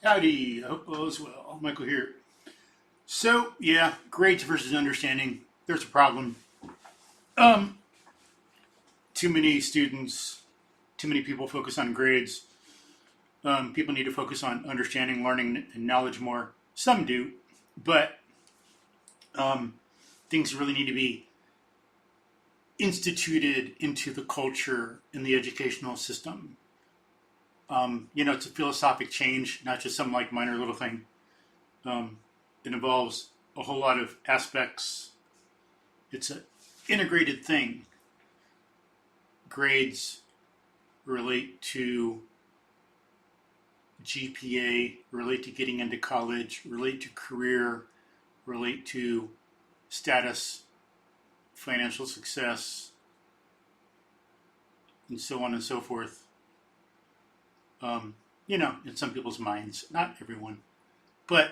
Howdy, I hope all is well. Michael here. So, yeah, grades versus understanding. There's a problem. Um, Too many students, too many people focus on grades. People need to focus on understanding, learning, and knowledge more. Some do, but um, things really need to be instituted into the culture in the educational system. It's a philosophic change, not just some like minor little thing. Um, it involves a whole lot of aspects. It's an integrated thing. Grades relate to GPA, relate to getting into college, relate to career, relate to status, financial success, and so on and so forth. In some people's minds, not everyone, but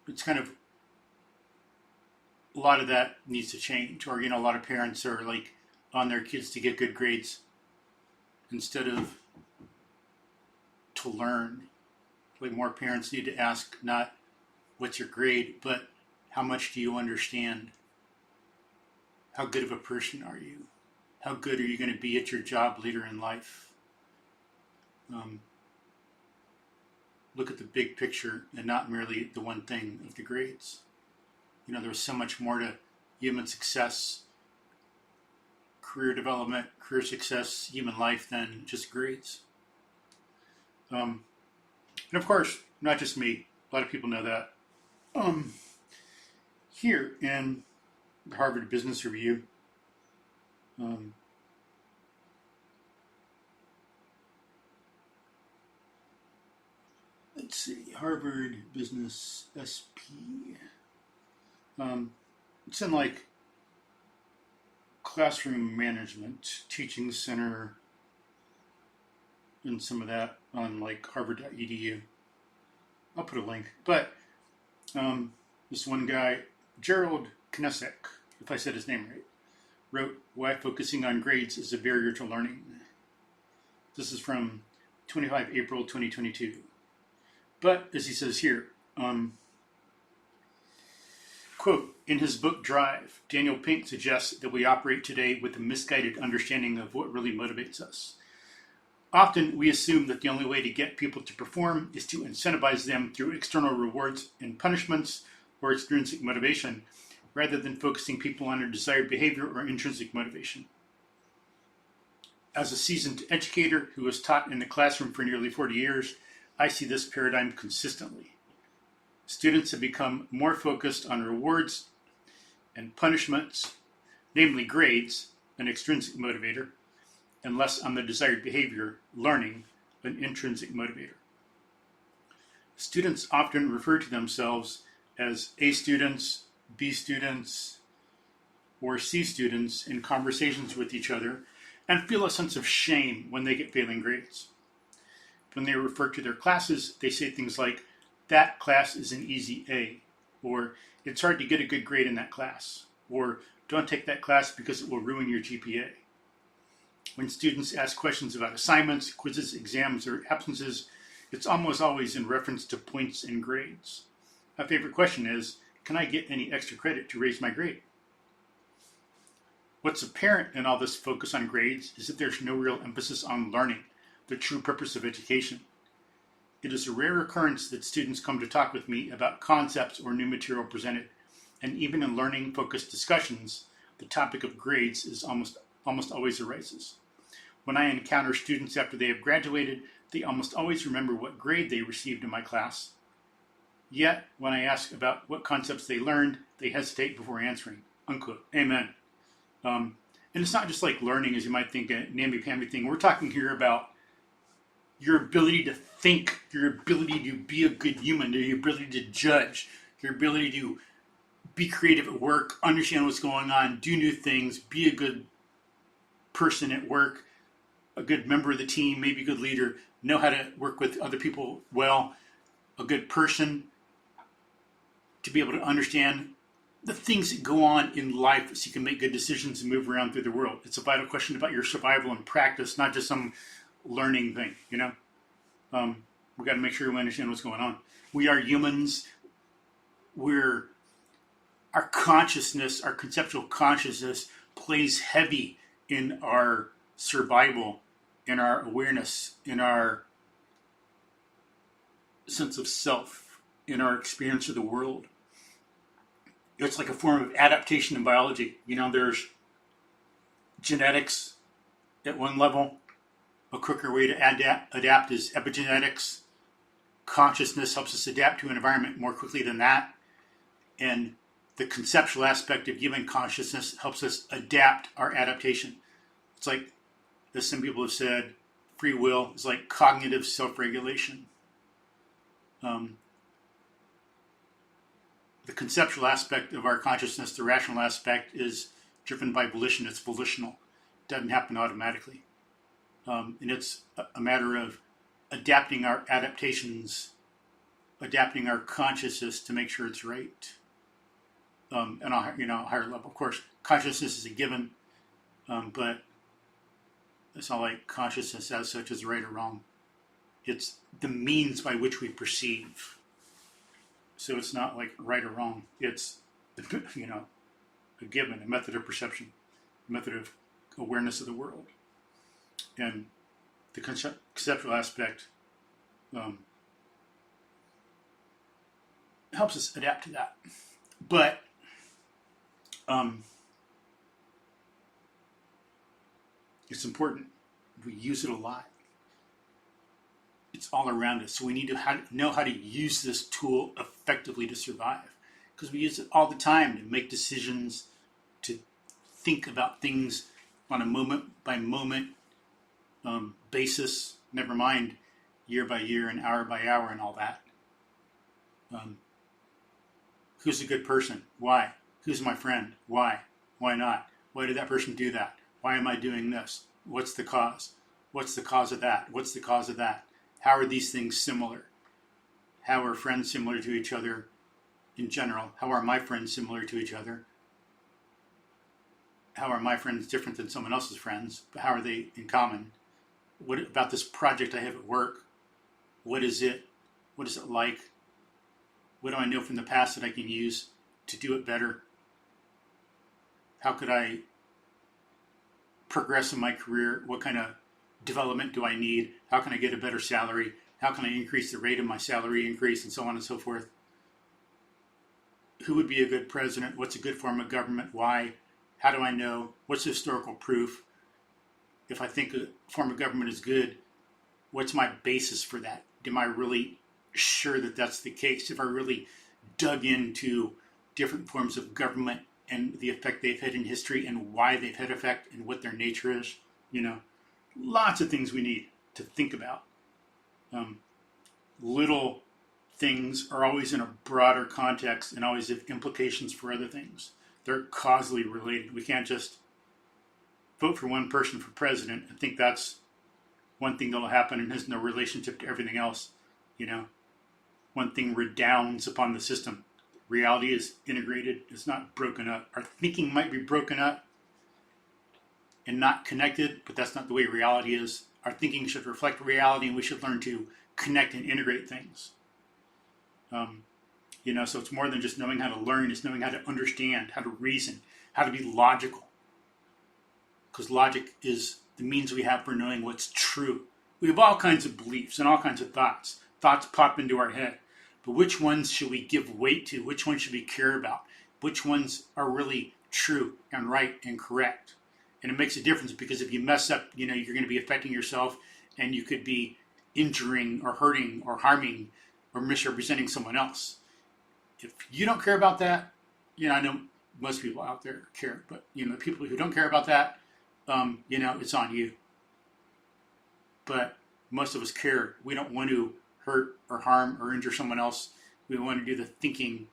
it's kind of a lot of that needs to change. Or a lot of parents are like on their kids to get good grades instead of to learn. Like more parents need to ask not what's your grade, but how much do you understand? How good of a person are you? How good are you going to be at your job later in life? Look at the big picture and not merely the one thing of the grades. There's so much more to human success, career development, career success, human life than just grades. And of course, not just me. A lot of people know that. Here in the Harvard Business Review, let's see, Harvard Business SP. It's in like classroom management, teaching center, and some of that on like harvard.edu. I'll put a link. But this one guy, Gerald Knesek, if I said his name right, wrote Why Focusing on Grades is a Barrier to Learning. This is from 25 April 2022. But as he says here, quote, in his book Drive, Daniel Pink suggests that we operate today with a misguided understanding of what really motivates us. Often we assume that the only way to get people to perform is to incentivize them through external rewards and punishments or extrinsic motivation, rather than focusing people on their desired behavior or intrinsic motivation. As a seasoned educator who has taught in the classroom for nearly 40 years, I see this paradigm consistently. Students have become more focused on rewards and punishments, namely grades, an extrinsic motivator, and less on the desired behavior, learning, an intrinsic motivator. Students often refer to themselves as A students, B students, or C students in conversations with each other and feel a sense of shame when they get failing grades. When they refer to their classes, they say things like, that class is an easy A, or it's hard to get a good grade in that class, or don't take that class because it will ruin your GPA. When students ask questions about assignments, quizzes, exams, or absences, it's almost always in reference to points and grades. My favorite question is, can I get any extra credit to raise my grade? What's apparent in all this focus on grades is that there's no real emphasis on learning, the true purpose of education. It is a rare occurrence that students come to talk with me about concepts or new material presented, and even in learning-focused discussions, the topic of grades is almost always arises. When I encounter students after they have graduated, they almost always remember what grade they received in my class. Yet, when I ask about what concepts they learned, they hesitate before answering. Unquote. Amen. And it's not just like learning, as you might think, a namby-pamby thing. We're talking here about your ability to think, your ability to be a good human, your ability to judge, your ability to be creative at work, understand what's going on, do new things, be a good person at work, a good member of the team, maybe a good leader, know how to work with other people well, a good person, to be able to understand the things that go on in life so you can make good decisions and move around through the world. It's a vital question about your survival and practice, not just some learning thing, We got to make sure we understand what's going on. We are humans. Our consciousness, our conceptual consciousness, plays heavy in our survival, in our awareness, in our sense of self, in our experience of the world. It's like a form of adaptation in biology. There's genetics at one level. A quicker way to adapt is epigenetics. Consciousness helps us adapt to an environment more quickly than that. And the conceptual aspect of human consciousness helps us adapt our adaptation. It's like, as some people have said, free will is like cognitive self-regulation. The conceptual aspect of our consciousness, the rational aspect, is driven by volition. It's volitional. It doesn't happen automatically. And it's a matter of adapting our adaptations, adapting our consciousness to make sure it's right. And on a higher level, of course, consciousness is a given, but it's not like consciousness as such is right or wrong. It's the means by which we perceive. So it's not like right or wrong. It's a given, a method of perception, a method of awareness of the world. And the conceptual aspect helps us adapt to that. But it's important. We use it a lot. It's all around us. So we need to know how to use this tool effectively to survive. Because we use it all the time to make decisions, to think about things on a moment-by-moment basis, never mind year by year and hour by hour and all that. Who's a good person? Why? Who's my friend? Why? Why not? Why did that person do that? Why am I doing this? What's the cause? What's the cause of that? What's the cause of that? How are these things similar? How are friends similar to each other in general? How are my friends similar to each other? How are my friends different than someone else's friends? But how are they in common? What about this project I have at work? What is it? What is it like? What do I know from the past that I can use to do it better? How could I progress in my career? What kind of development do I need? How can I get a better salary? How can I increase the rate of my salary increase, and so on and so forth? Who would be a good president? What's a good form of government? Why? How do I know? What's the historical proof? If I think a form of government is good, what's my basis for that? Am I really sure that that's the case? If I really dug into different forms of government and the effect they've had in history and why they've had effect and what their nature is, lots of things we need to think about. Little things are always in a broader context and always have implications for other things. They're causally related. We can't just vote for one person for president and think that's one thing that'll happen and has no relationship to everything else. One thing redounds upon the system. Reality is integrated. It's not broken up. Our thinking might be broken up and not connected, but that's not the way reality is. Our thinking should reflect reality, and we should learn to connect and integrate things. So it's more than just knowing how to learn. It's knowing how to understand, how to reason, how to be logical. Because logic is the means we have for knowing what's true. We have all kinds of beliefs and all kinds of thoughts. Thoughts pop into our head. But which ones should we give weight to? Which ones should we care about? Which ones are really true and right and correct? And it makes a difference, because if you mess up, you're going to be affecting yourself, and you could be injuring or hurting or harming or misrepresenting someone else. If you don't care about that, I know most people out there care, but the people who don't care about that, it's on you. But most of us care. We don't want to hurt or harm or injure someone else. We want to do the thinking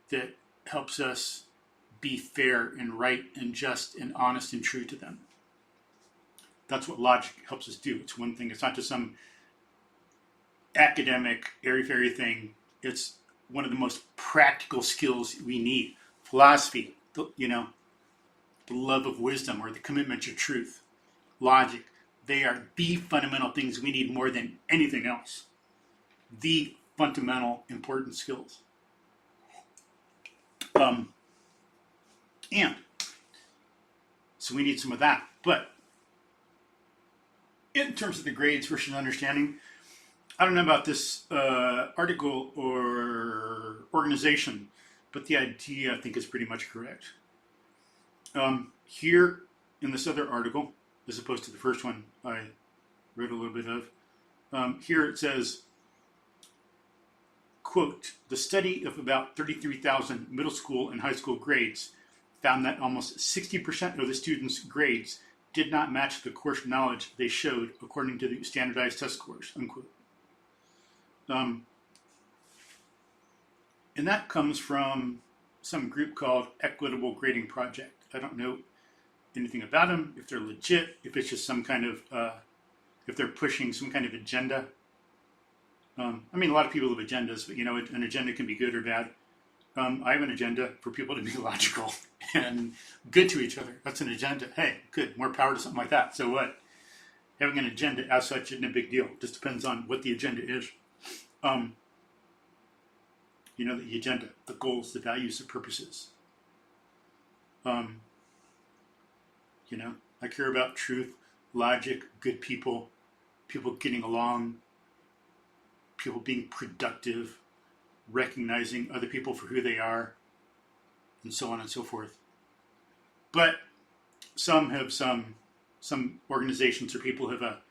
that helps us be fair and right and just and honest and true to them. That's what logic helps us do. It's one thing. It's not just some academic, airy-fairy thing. It's one of the most practical skills we need. Philosophy, the love of wisdom or the commitment to truth. Logic, They are the fundamental things we need more than anything else. The fundamental important skills. And so we need some of that. But in terms of the grades versus understanding, I don't know about this article or organization, but the idea I think is pretty much correct. Here in this other article, as opposed to the first one I read a little bit of, here it says, quote, the study of about 33,000 middle school and high school grades found that almost 60% of the students' grades did not match the course knowledge they showed according to the standardized test scores, unquote. And that comes from some group called Equitable Grading Project. I don't know anything about them, if they're legit, if it's just some kind of, if they're pushing some kind of agenda. I mean, a lot of people have agendas, but an agenda can be good or bad. I have an agenda for people to be logical and good to each other. That's an agenda. Hey, good, more power to something like that. So what? Having an agenda as such isn't a big deal. It just depends on what the agenda is. The agenda, the goals, the values, the purposes. I care about truth, logic, good people getting along, people being productive, recognizing other people for who they are, and so on and so forth. But some have some organizations or people have a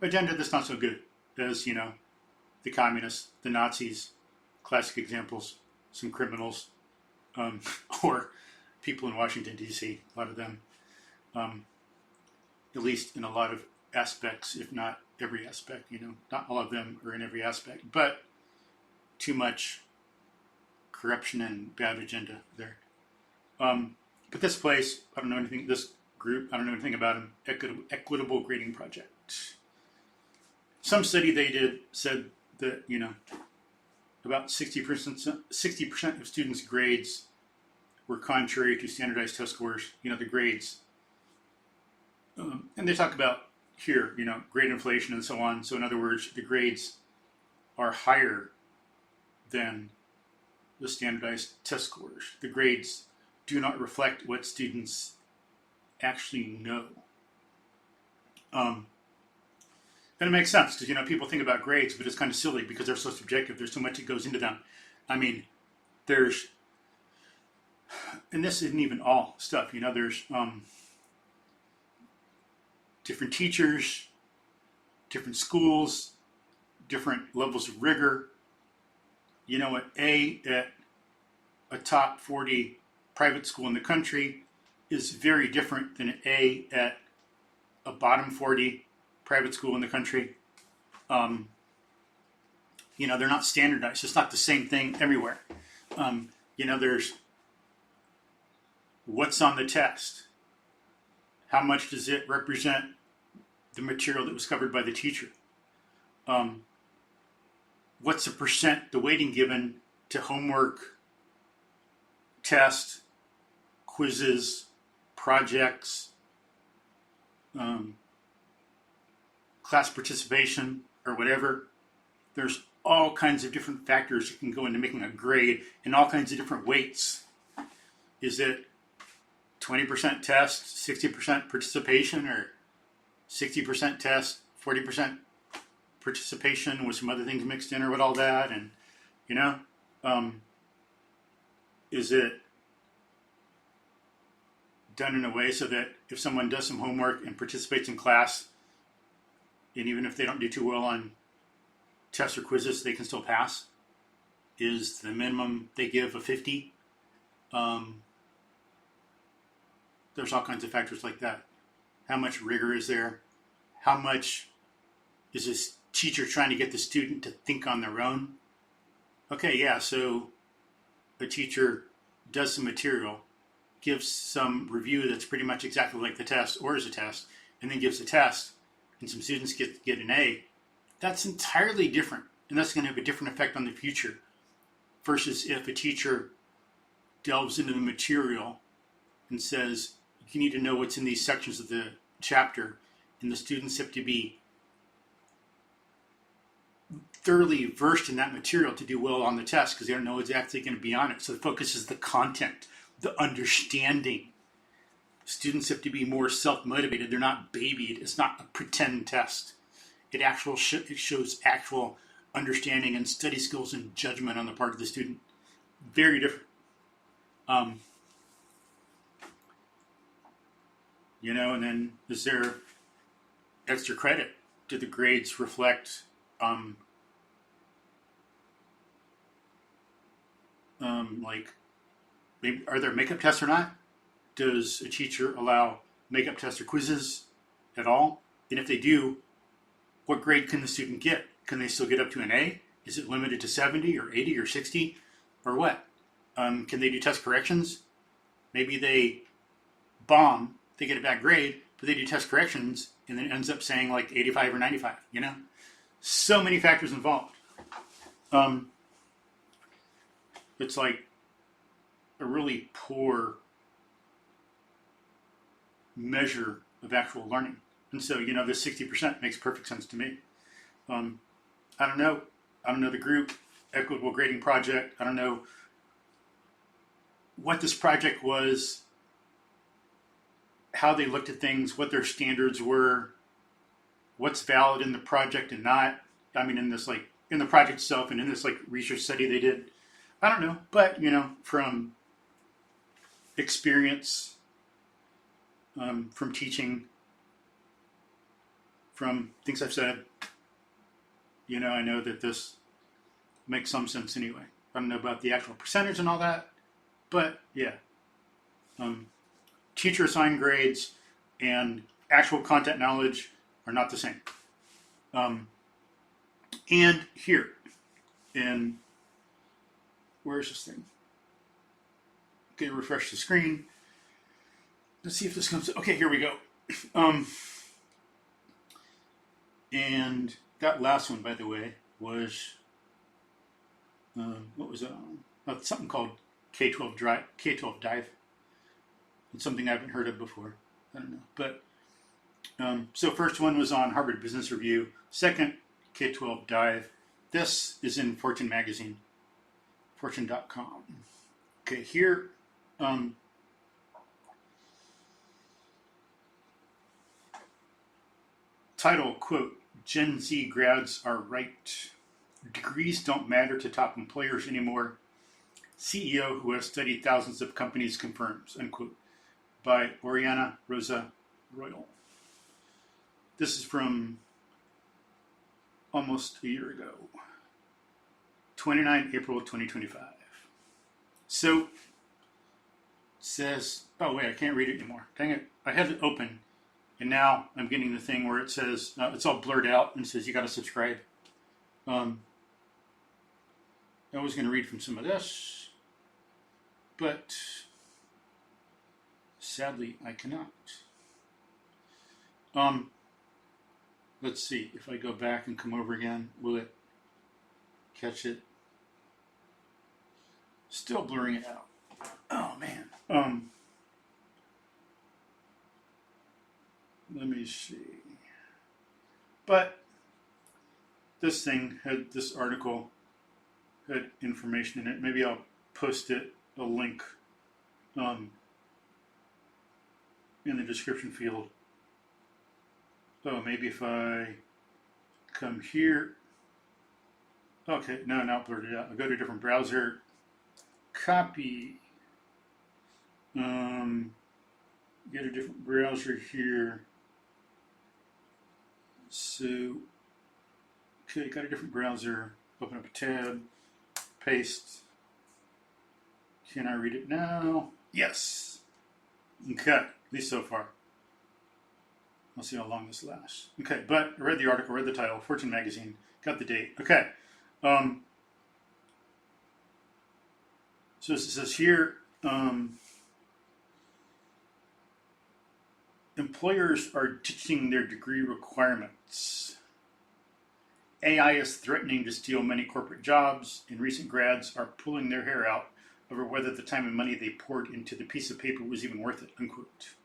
agenda that's not so good, as the communists, the Nazis, classic examples, some criminals, or people in Washington, D.C., a lot of them, at least in a lot of aspects, if not every aspect, not all of them are in every aspect, but too much corruption and bad agenda there. But this place, I don't know anything, this group, I don't know anything about them, Equitable Grading Project. Some study they did said that, about 60% of students' grades were contrary to standardized test scores, the grades. And they talk about here, grade inflation and so on. So in other words, the grades are higher than the standardized test scores. The grades do not reflect what students actually know. And it makes sense because, people think about grades, but it's kind of silly because they're so subjective. There's so much that goes into them. I mean, and this isn't even all stuff, there's different teachers, different schools, different levels of rigor. At a top 40 private school in the country is very different than an at a bottom 40 private school in the country. They're not standardized. It's not the same thing everywhere. There's what's on the test. How much does it represent the material that was covered by the teacher? What's the percent, the weighting given to homework, tests, quizzes, projects, class participation, or whatever? There's all kinds of different factors that can go into making a grade and all kinds of different weights. Is it 20% test, 60% participation, or 60% test, 40% participation with some other things mixed in, or what all that? And, is it done in a way so that if someone does some homework and participates in class, and even if they don't do too well on tests or quizzes, they can still pass? Is the minimum they give a 50? There's all kinds of factors like that. How much rigor is there? How much is this teacher trying to get the student to think on their own? Okay, yeah, so a teacher does some material, gives some review that's pretty much exactly like the test, or is a test, and then gives a test, and some students get an A. That's entirely different, and that's going to have a different effect on the future versus if a teacher delves into the material and says, you need to know what's in these sections of the chapter, and the students have to be thoroughly versed in that material to do well on the test because they don't know what's actually going to be on it. So the focus is the content, the understanding. Students have to be more self-motivated. They're not babied. It's not a pretend test. It shows actual understanding and study skills and judgment on the part of the student. Very different. And then is there extra credit? Do the grades reflect maybe are there makeup tests or not? Does a teacher allow makeup tests or quizzes at all? And if they do, what grade can the student get? Can they still get up to an A? Is it limited to 70 or 80 or 60 or what? Can they do test corrections? Maybe they bomb, they get a bad grade, but they do test corrections and then it ends up saying like 85 or 95, So many factors involved. It's like a really poor measure of actual learning. And so, this 60% makes perfect sense to me. I don't know. I don't know the group, equitable grading project. I don't know what this project was, how they looked at things, what their standards were, what's valid in the project and not. I mean, in the project itself and in this research study they did. I don't know, but from experience, from teaching, from things I've said, I know that this makes some sense anyway. I don't know about the actual percentage and all that, but yeah. Teacher assigned grades and actual content knowledge are not the same. And here, where's this thing? Okay, refresh the screen. Let's see if this comes. Okay, here we go. And that last one, by the way, was what was it on? Something called K-12 Dive. It's something I haven't heard of before. I don't know. But so first one was on Harvard Business Review. Second, K-12 Dive. This is in Fortune magazine, fortune.com. Okay, here. Title, quote, Gen Z grads are right. Degrees don't matter to top employers anymore. CEO who has studied thousands of companies confirms, unquote, by Oriana Rosa Royal. This is from almost a year ago, 29 April 2025. So, it says, oh wait, I can't read it anymore. Dang it, I had it open, and now I'm getting the thing where it says, it's all blurred out, and it says you gotta subscribe. I was gonna read from some of this, but sadly I cannot. Let's see, if I go back and come over again, will it catch it? Still blurring it out. Oh man. Let me see. But this article had information in it. Maybe I'll post it, a link in the description field. Oh, maybe if I come here. Okay, no, now blurred it out. I'll go to a different browser. Copy. Get a different browser here. So, okay, got a different browser. Open up a tab. Paste. Can I read it now? Yes. Okay, at least so far. We'll see how long this lasts. Okay, but I read the article, read the title, Fortune magazine, got the date. Okay. So it says here, employers are ditching their degree requirements. AI is threatening to steal many corporate jobs, and recent grads are pulling their hair out over whether the time and money they poured into the piece of paper was even worth it, unquote.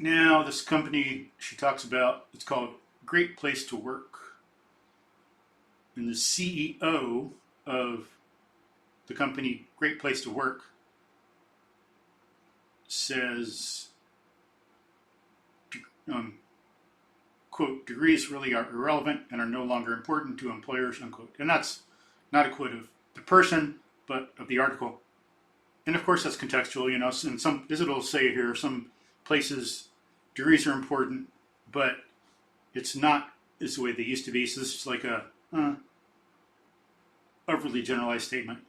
Now, this company she talks about, it's called Great Place to Work. And the CEO of the company Great Place to Work says, quote, degrees really are irrelevant and are no longer important to employers, unquote. And that's not a quote of the person, but of the article. And of course, that's contextual, in some, as it'll say here, some places degrees are important, but it's not as the way they used to be. So this is like a overly generalized statement.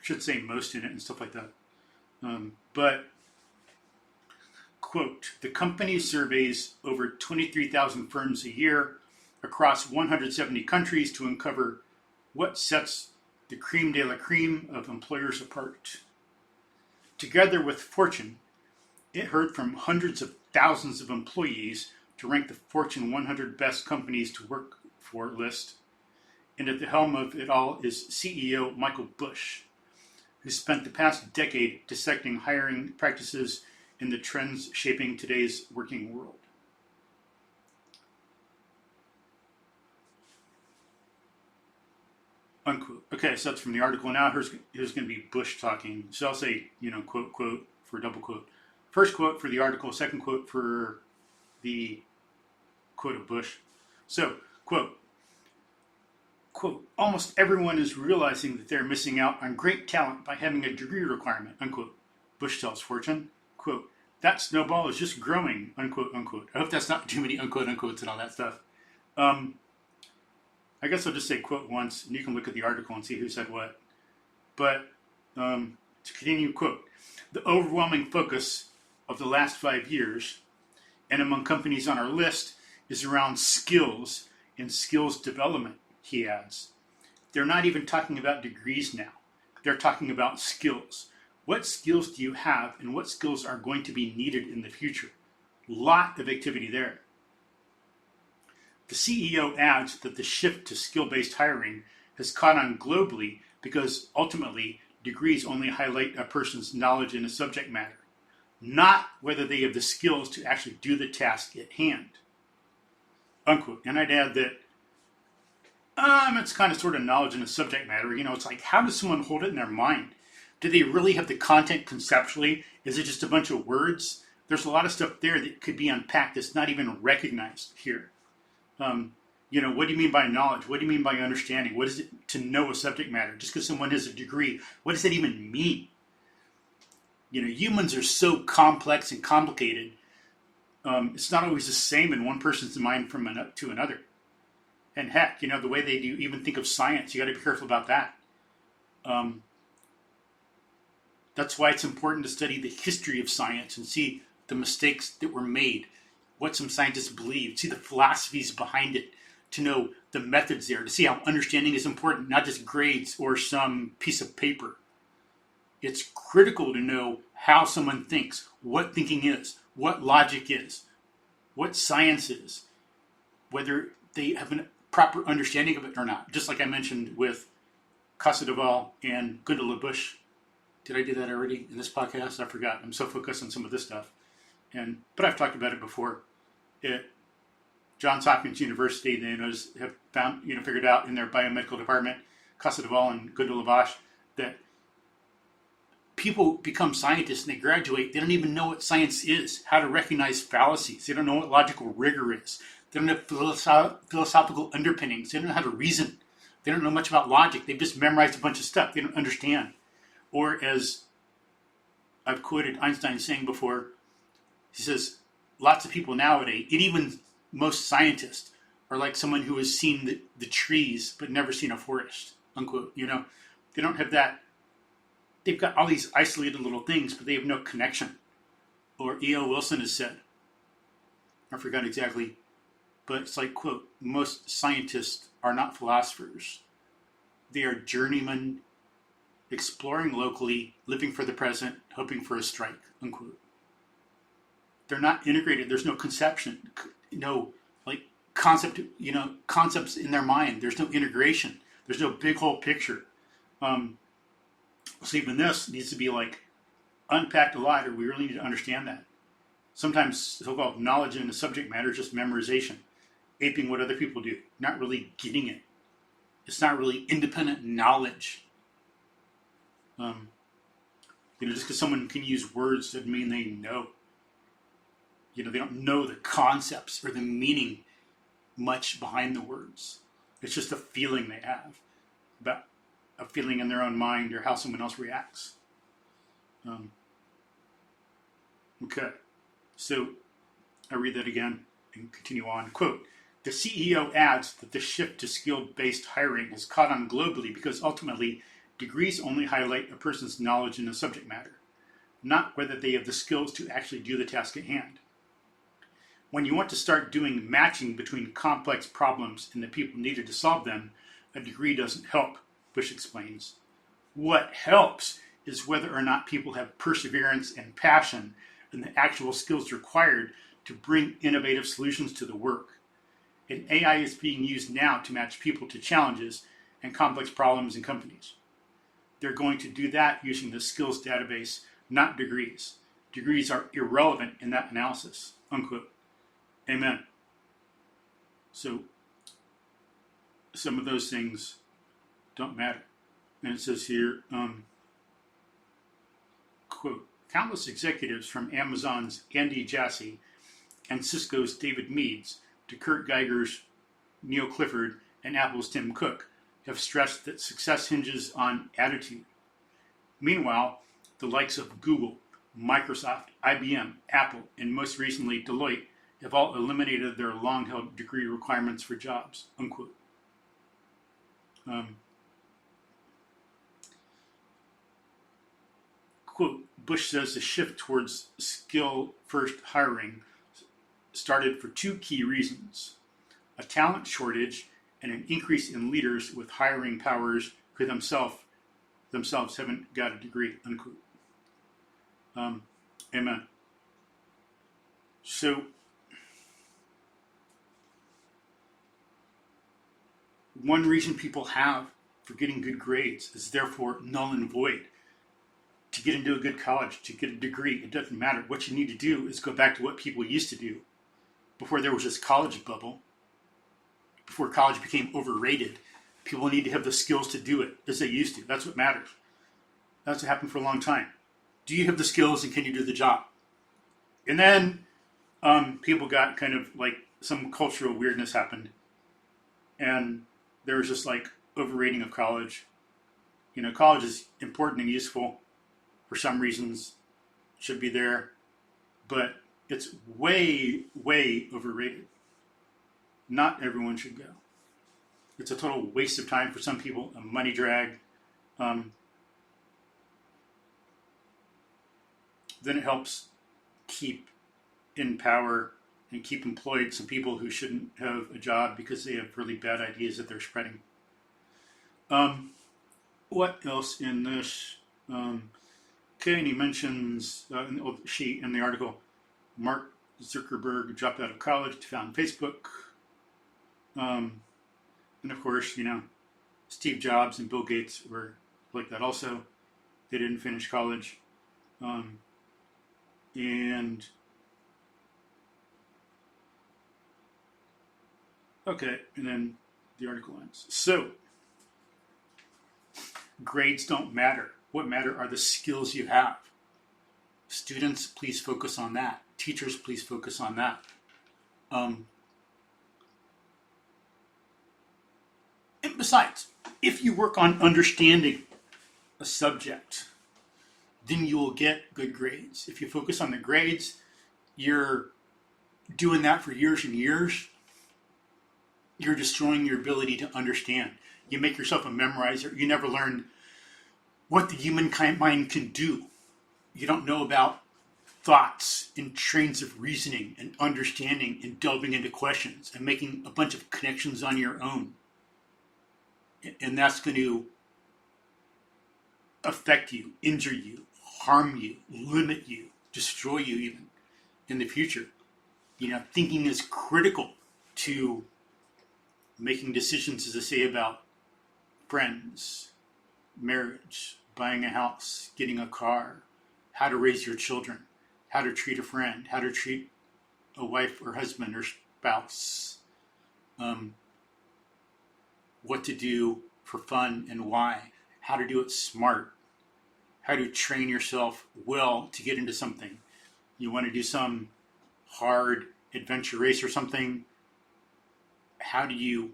Should say most in it and stuff like that. But, quote, the company surveys over 23,000 firms a year across 170 countries to uncover what sets the creme de la creme of employers apart. Together with Fortune, it heard from hundreds of thousands of employees to rank the Fortune 100 best companies to work for list. And at the helm of it all is CEO Michael Bush, who spent the past decade dissecting hiring practices and the trends shaping today's working world. Unquote. Okay, so that's from the article. Now here's going to be Bush talking. So I'll say, quote, quote, for a double quote. First quote for the article, second quote for the quote of Bush. So, quote, almost everyone is realizing that they're missing out on great talent by having a degree requirement, unquote. Bush tells Fortune, quote, that snowball is just growing, unquote, unquote. I hope that's not too many unquote, unquotes and all that stuff. I guess I'll just say quote once, and you can look at the article and see who said what. But to continue, quote, the overwhelming focus of the last 5 years, and among companies on our list, is around skills and skills development, he adds. They're not even talking about degrees now. They're talking about skills. What skills do you have, and what skills are going to be needed in the future? Lot of activity there. The CEO adds that the shift to skill-based hiring has caught on globally because ultimately degrees only highlight a person's knowledge in a subject matter, not whether they have the skills to actually do the task at hand. Unquote. And I'd add that it's kind of sort of knowledge in a subject matter. It's like, how does someone hold it in their mind? Do they really have the content conceptually? Is it just a bunch of words? There's a lot of stuff there that could be unpacked that's not even recognized here. What do you mean by knowledge? What do you mean by understanding? What is it to know a subject matter? Just because someone has a degree, what does that even mean? Humans are so complex and complicated. It's not always the same in one person's mind to another. And heck, the way they do even think of science, you got to be careful about that. That's why it's important to study the history of science and see the mistakes that were made, what some scientists believed, see the philosophies behind it, to know the methods there, to see how understanding is important, not just grades or some piece of paper. It's critical to know how someone thinks, what thinking is, what logic is, what science is, whether they have a proper understanding of it or not. Just like I mentioned with Casadevall and Gundula Bush. Did I do that already in this podcast? I forgot. I'm so focused on some of this stuff. But I've talked about it before. At Johns Hopkins University, they have found, figured out in their biomedical department, Casadevall and Gundula Bush, that people become scientists and they graduate. They don't even know what science is, how to recognize fallacies. They don't know what logical rigor is. They don't have philosophical underpinnings. They don't know how to reason. They don't know much about logic. They've just memorized a bunch of stuff they don't understand. Or as I've quoted Einstein saying before, he says, lots of people nowadays, and even most scientists, are like someone who has seen the trees but never seen a forest, unquote. They don't have that. They've got all these isolated little things, but they have no connection. Or E.O. Wilson has said, I forgot exactly, but it's like, quote, most scientists are not philosophers. They are journeymen exploring locally, living for the present, hoping for a strike, unquote. They're not integrated. There's no conception, no concepts in their mind. There's no integration. There's no big whole picture. So even this needs to be unpacked a lot, or we really need to understand that. Sometimes so-called knowledge in a subject matter is just memorization, aping what other people do, not really getting it. It's not really independent knowledge. Just because someone can use words doesn't mean they know. They don't know the concepts or the meaning much behind the words. It's just a feeling they have about a feeling in their own mind or how someone else reacts. Okay, so I read that again and continue on. Quote, the CEO adds that the shift to skill-based hiring has caught on globally because ultimately degrees only highlight a person's knowledge in a subject matter, not whether they have the skills to actually do the task at hand. When you want to start doing matching between complex problems and the people needed to solve them, a degree doesn't help, Bush explains. What helps is whether or not people have perseverance and passion and the actual skills required to bring innovative solutions to the work. And AI is being used now to match people to challenges and complex problems in companies. They're going to do that using the skills database, not degrees. Degrees are irrelevant in that analysis, unquote. Amen. So, some of those things don't matter. And it says here, quote, countless executives from Amazon's Andy Jassy and Cisco's David Meads to Kurt Geiger's Neil Clifford and Apple's Tim Cook have stressed that success hinges on attitude. Meanwhile, the likes of Google, Microsoft, IBM, Apple, and most recently Deloitte have all eliminated their long-held degree requirements for jobs, unquote. Quote, Bush says the shift towards skill-first hiring started for two key reasons: a talent shortage and an increase in leaders with hiring powers who themselves haven't got a degree, unquote. Amen. So, one reason people have for getting good grades is therefore null and void. To get into a good college, to get a degree, it doesn't matter. What you need to do is go back to what people used to do before there was this college bubble, before college became overrated. People need to have the skills to do it as they used to. That's what matters. That's what happened for a long time. Do you have the skills and can you do the job? And then people got kind of like some cultural weirdness happened. And there was just like overrating of college. College is important and useful for some reasons, should be there, but it's way, way overrated. Not everyone should go. It's a total waste of time for some people, a money drag. Then it helps keep in power and keep employed some people who shouldn't have a job because they have really bad ideas that they're spreading. What else in this? Okay, and he mentions in the article, Mark Zuckerberg dropped out of college to found Facebook. And of course, Steve Jobs and Bill Gates were like that also. They didn't finish college. Okay, and then the article ends. So, grades don't matter. What matter are the skills you have. Students, please focus on that. Teachers, please focus on that. And besides, if you work on understanding a subject, then you will get good grades. If you focus on the grades, you're doing that for years and years, you're destroying your ability to understand. You make yourself a memorizer. You never learn what the human mind can do. You don't know about thoughts and trains of reasoning and understanding and delving into questions and making a bunch of connections on your own. And that's going to affect you, injure you, harm you, limit you, destroy you even in the future. Thinking is critical to making decisions, as I say, about friends, marriage, buying a house, getting a car, how to raise your children, how to treat a friend, how to treat a wife or husband or spouse, what to do for fun and why, how to do it smart, how to train yourself well to get into something. You want to do some hard adventure race or something, how do you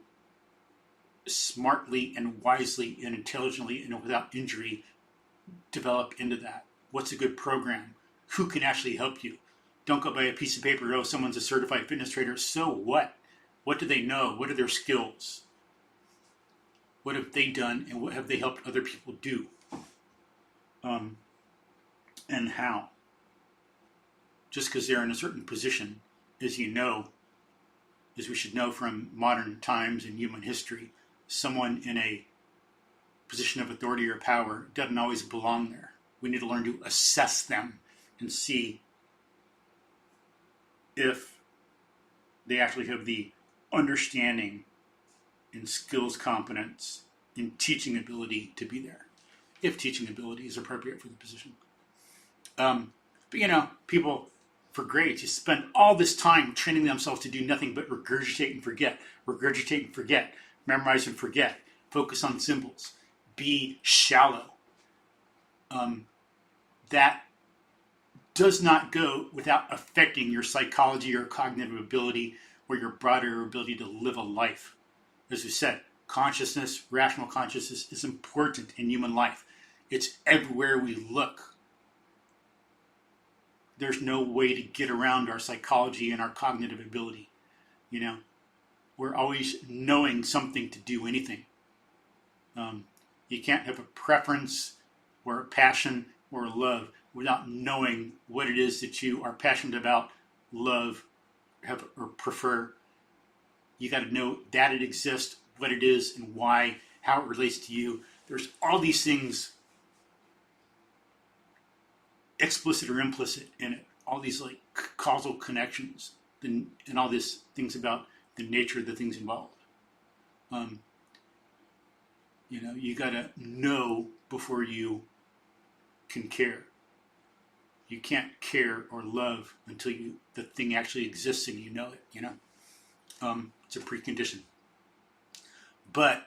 smartly and wisely and intelligently and without injury develop into that? What's a good program? Who can actually help you? Don't go by a piece of paper, oh, someone's a certified fitness trainer. So what? What do they know? What are their skills? What have they done and what have they helped other people do? And how? Just because they're in a certain position, as you know, as we should know from modern times and human history, someone in a position of authority or power doesn't always belong there. We need to learn to assess them and see if they actually have the understanding and skills competence and teaching ability to be there, if teaching ability is appropriate for the position. But people for grades, you spend all this time training themselves to do nothing but regurgitate and forget, memorize and forget, focus on symbols, be shallow. That does not go without affecting your psychology or cognitive ability or your broader ability to live a life. As we said, consciousness, rational consciousness is important in human life. It's everywhere we look. There's no way to get around our psychology and our cognitive ability. We're always knowing something to do anything. You can't have a preference or a passion or a love without knowing what it is that you are passionate about, love, have, or prefer. You got to know that it exists, what it is, and why, how it relates to you. There's all these things, explicit or implicit, in it. All these causal connections, and all these things about the nature of the things involved. You got to know before you can care. You can't care or love until the thing actually exists and you know it. It's a precondition. But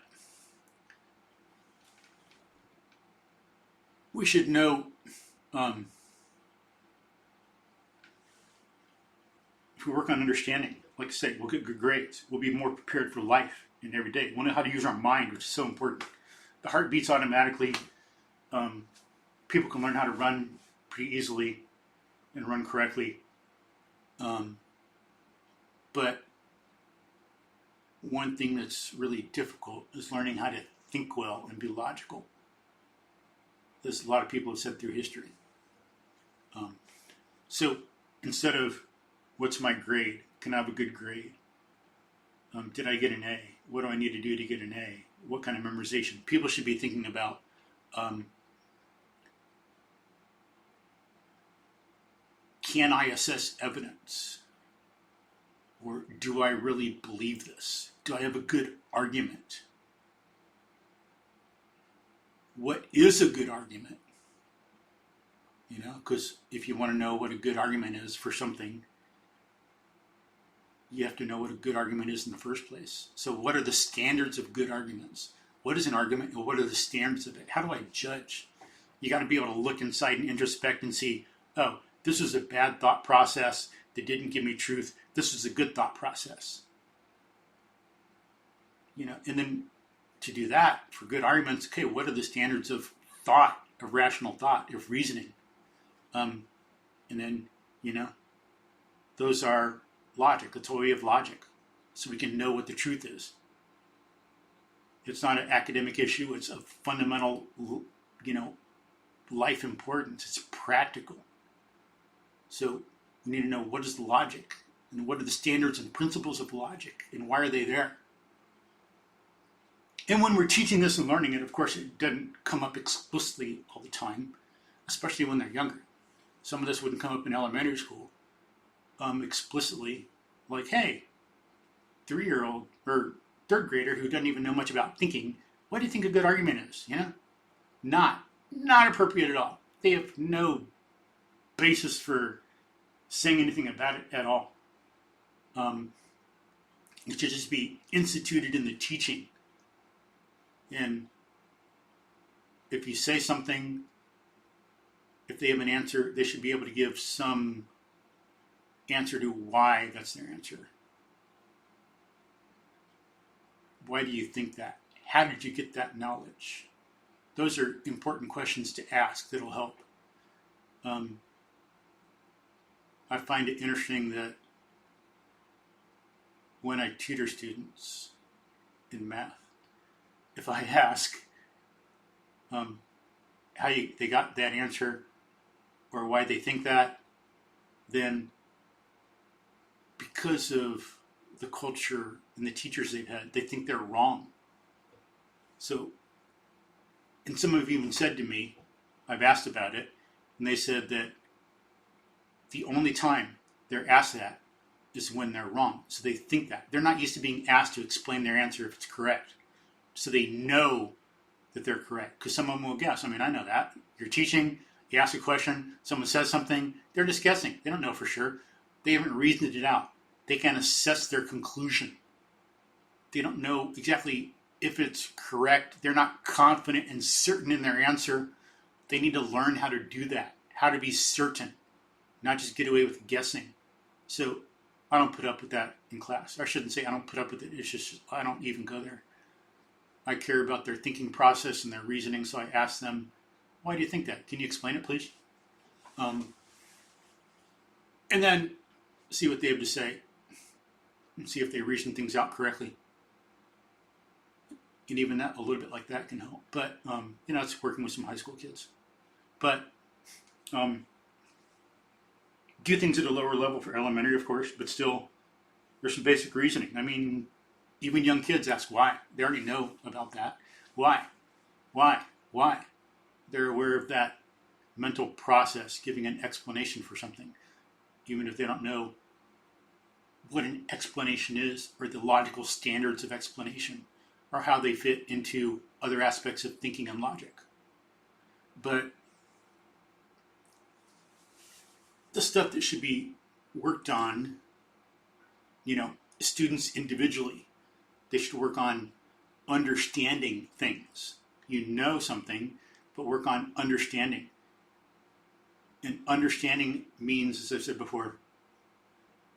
we should know, if we work on understanding, like I say, we'll get good grades. We'll be more prepared for life in every day. We'll know how to use our mind, which is so important. The heart beats automatically. People can learn how to run pretty easily and run correctly. But one thing that's really difficult is learning how to think well and be logical. As a lot of people have said through history. So instead of what's my grade, can I have a good grade? Did I get an A? What do I need to do to get an A? What kind of memorization? People should be thinking about can I assess evidence? Or do I really believe this? Do I have a good argument? What is a good argument? Because if you want to know what a good argument is for something, you have to know what a good argument is in the first place. So what are the standards of good arguments? What is an argument and what are the standards of it? How do I judge? You got to be able to look inside and introspect and see, oh, this was a bad thought process that didn't give me truth. This was a good thought process. And then to do that for good arguments, okay, what are the standards of thought, of rational thought, of reasoning? And then, those are logic. That's a way of logic. So we can know what the truth is. It's not an academic issue. It's a fundamental, life importance. It's practical. So we need to know what is the logic and what are the standards and principles of logic and why are they there? And when we're teaching this and learning it, of course, it doesn't come up explicitly all the time, especially when they're younger. Some of this wouldn't come up in elementary school explicitly, like, hey, 3-year-old or third grader who doesn't even know much about thinking, what do you think a good argument is? Not appropriate at all. They have no basis for saying anything about it at all. It should just be instituted in the teaching. And if you say something, if they have an answer, they should be able to give some answer to why that's their answer. Why do you think that? How did you get that knowledge? Those are important questions to ask that'll help. I find it interesting that when I tutor students in math, if I ask how they got that answer or why they think that, then because of the culture and the teachers they've had, they think they're wrong. So, and some have even said to me, I've asked about it, and they said that the only time they're asked that is when they're wrong. So they think that. They're not used to being asked to explain their answer if it's correct. So they know that they're correct. Because some of them will guess. I mean, I know that. You're teaching, you ask a question, someone says something, they're just guessing. They don't know for sure. They haven't reasoned it out. They can't assess their conclusion. They don't know exactly if it's correct. They're not confident and certain in their answer. They need to learn how to do that, how to be certain, not just get away with guessing. So I don't put up with that in class. I shouldn't say I don't put up with it. It's just I don't even go there. I care about their thinking process and their reasoning, so I ask them, why do you think that? Can you explain it, please? And then see what they have to say and see if they reason things out correctly. And even that, a little bit like that can help. But, it's working with some high school kids. But do things at a lower level for elementary, of course, but still, there's some basic reasoning. I mean, even young kids ask why. They already know about that. Why? They're aware of that mental process, giving an explanation for something, even if they don't know what an explanation is or the logical standards of explanation or how they fit into other aspects of thinking and logic. But the stuff that should be worked on, students individually, they should work on understanding things. You know something, but work on understanding. And understanding means, as I've said before,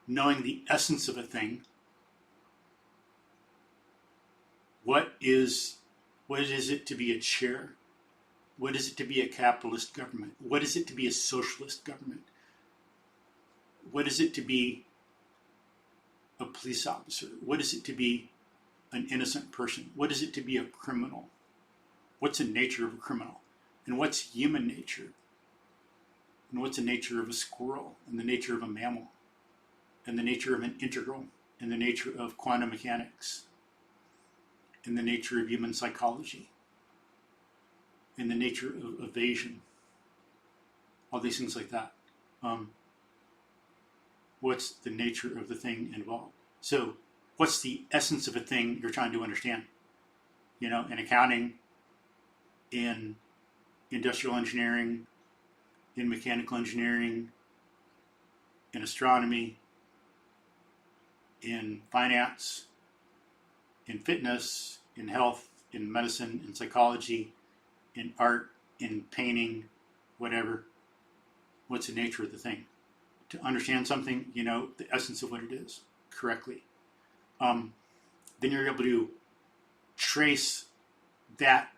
knowing the essence of a thing. What is it to be a chair? What is it to be a capitalist government? What is it to be a socialist government? What is it to be a police officer? What is it to be an innocent person? What is it to be a criminal? What's the nature of a criminal? And what's human nature? And what's the nature of a squirrel? And the nature of a mammal? And the nature of an integral? And the nature of quantum mechanics? And the nature of human psychology? And the nature of evasion? All these things like that. What's the nature of the thing involved? So, what's the essence of a thing you're trying to understand? In accounting, in industrial engineering, in mechanical engineering, in astronomy, in finance, in fitness, in health, in medicine, in psychology, in art, in painting, whatever. What's the nature of the thing? To understand something, the essence of what it is correctly. Then you're able to trace that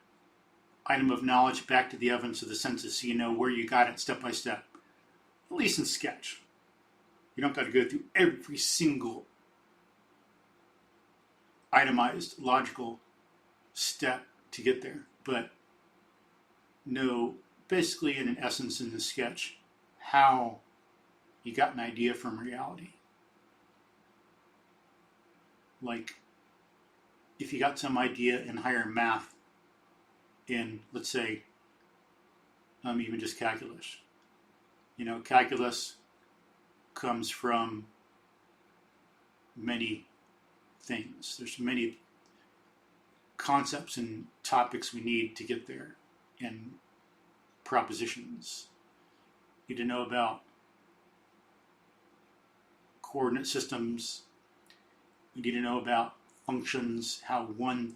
item of knowledge back to the evidence of the senses so you know where you got it step by step, at least in sketch. You don't got to go through every single itemized logical step to get there, but know basically in an essence in the sketch how you got an idea from reality. Like, if you got some idea in higher math, in, let's say, even just calculus. Calculus comes from many things. There's many concepts and topics we need to get there, and propositions. You need to know about coordinate systems. You need to know about functions, how one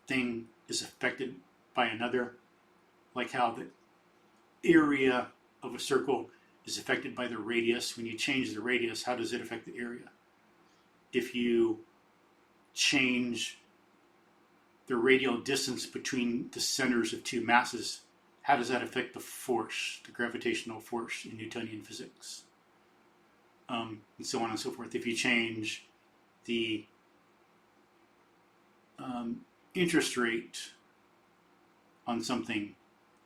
thing is affected by another, like how the area of a circle is affected by the radius. When you change the radius, how does it affect the area? If you change the radial distance between the centers of two masses, how does that affect the force, the gravitational force in Newtonian physics? And so on and so forth. If you change the interest rate on something,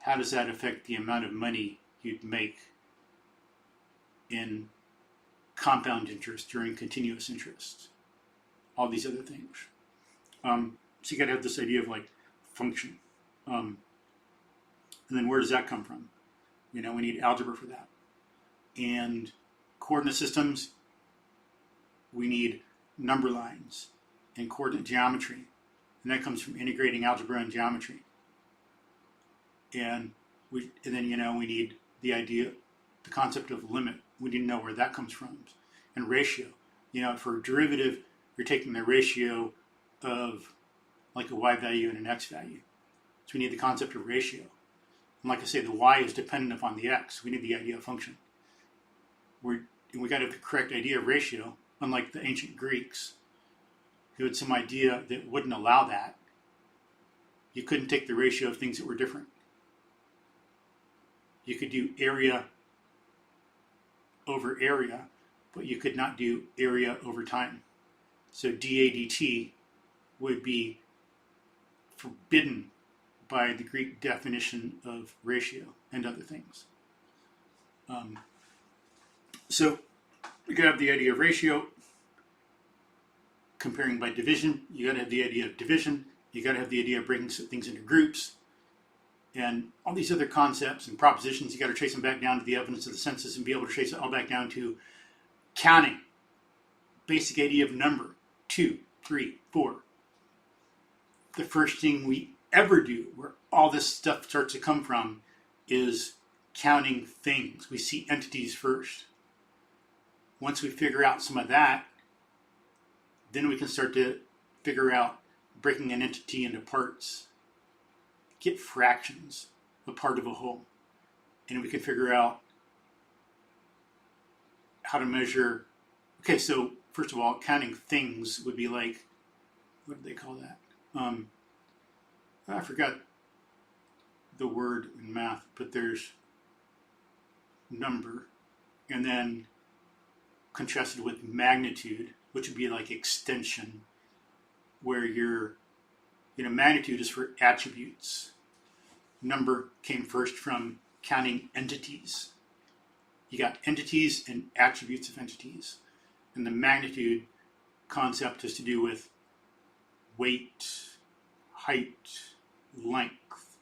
how does that affect the amount of money you'd make in compound interest during continuous interest? All these other things. So you got to have this idea of like function. And then where does that come from? We need algebra for that. And coordinate systems, we need number lines and coordinate geometry. And that comes from integrating algebra and geometry. And then we need the concept of limit. We need to know where that comes from. And ratio. For a derivative, you're taking the ratio of like a y value and an x value. So we need the concept of ratio. And like I say, the y is dependent upon the x. We need the idea of function. We got to have the correct idea of ratio, unlike the ancient Greeks, who had some idea that wouldn't allow that. You couldn't take the ratio of things that were different. You could do area over area, but you could not do area over time. So dA dt would be forbidden by the Greek definition of ratio and other things. So you got to have the idea of ratio. Comparing by division, you got to have the idea of division. You got to have the idea of breaking things into groups. And all these other concepts and propositions, you got to trace them back down to the evidence of the senses and be able to trace it all back down to counting. Basic idea of number, 2, 3, 4. The first thing we ever do, where all this stuff starts to come from, is counting things. We see entities first. Once we figure out some of that, then we can start to figure out breaking an entity into parts. Get fractions, a part of a whole. And we can figure out how to measure. Okay, so first of all, counting things would be like, what do they call that? I forgot the word in math, but there's number, and then contrasted with magnitude, which would be like extension, where magnitude is for attributes. Number came first from counting entities. You got entities and attributes of entities. And the magnitude concept has to do with weight, height, length,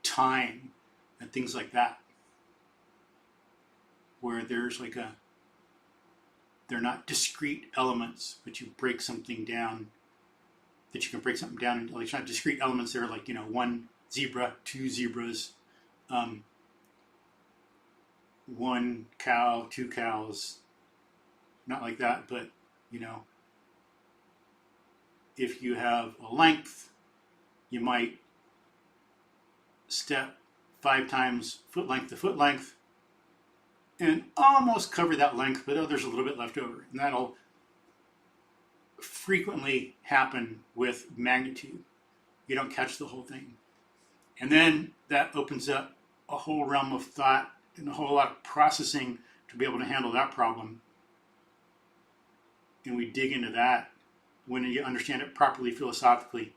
time, and things like that. Where there's they're not discrete elements, but you break something down, that you can break something down into, it's not discrete elements. They're like, one zebra, two zebras, one cow, two cows, not like that, but, if you have a length, you might step 5 times foot length to foot length and almost cover that length, but there's a little bit left over. And that'll frequently happen with magnitude. You don't catch the whole thing. And then that opens up a whole realm of thought and a whole lot of processing to be able to handle that problem. And we dig into that when you understand it properly philosophically,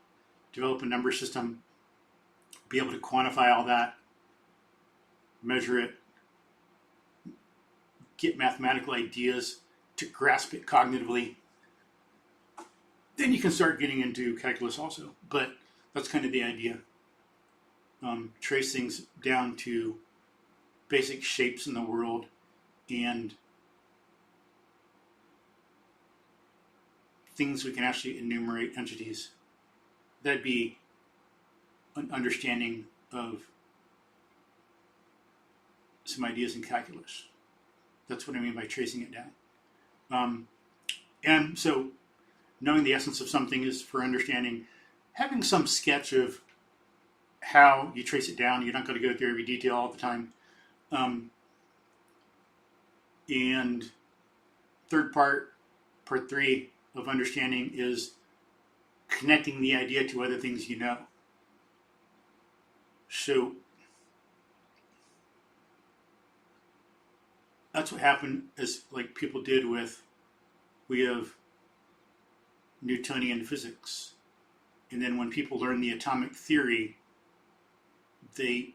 develop a number system, be able to quantify all that, measure it, get mathematical ideas to grasp it cognitively. Then you can start getting into calculus also. But that's kind of the idea. Trace things down to basic shapes in the world and things we can actually enumerate entities. That'd be an understanding of some ideas in calculus. That's what I mean by tracing it down. And so knowing the essence of something is for understanding. Having some sketch of how you trace it down. You're not going to go through every detail all the time. And third part 3 of understanding is connecting the idea to other things you know. So that's what happened as like people did with, we have Newtonian physics. And then when people learn the atomic theory, they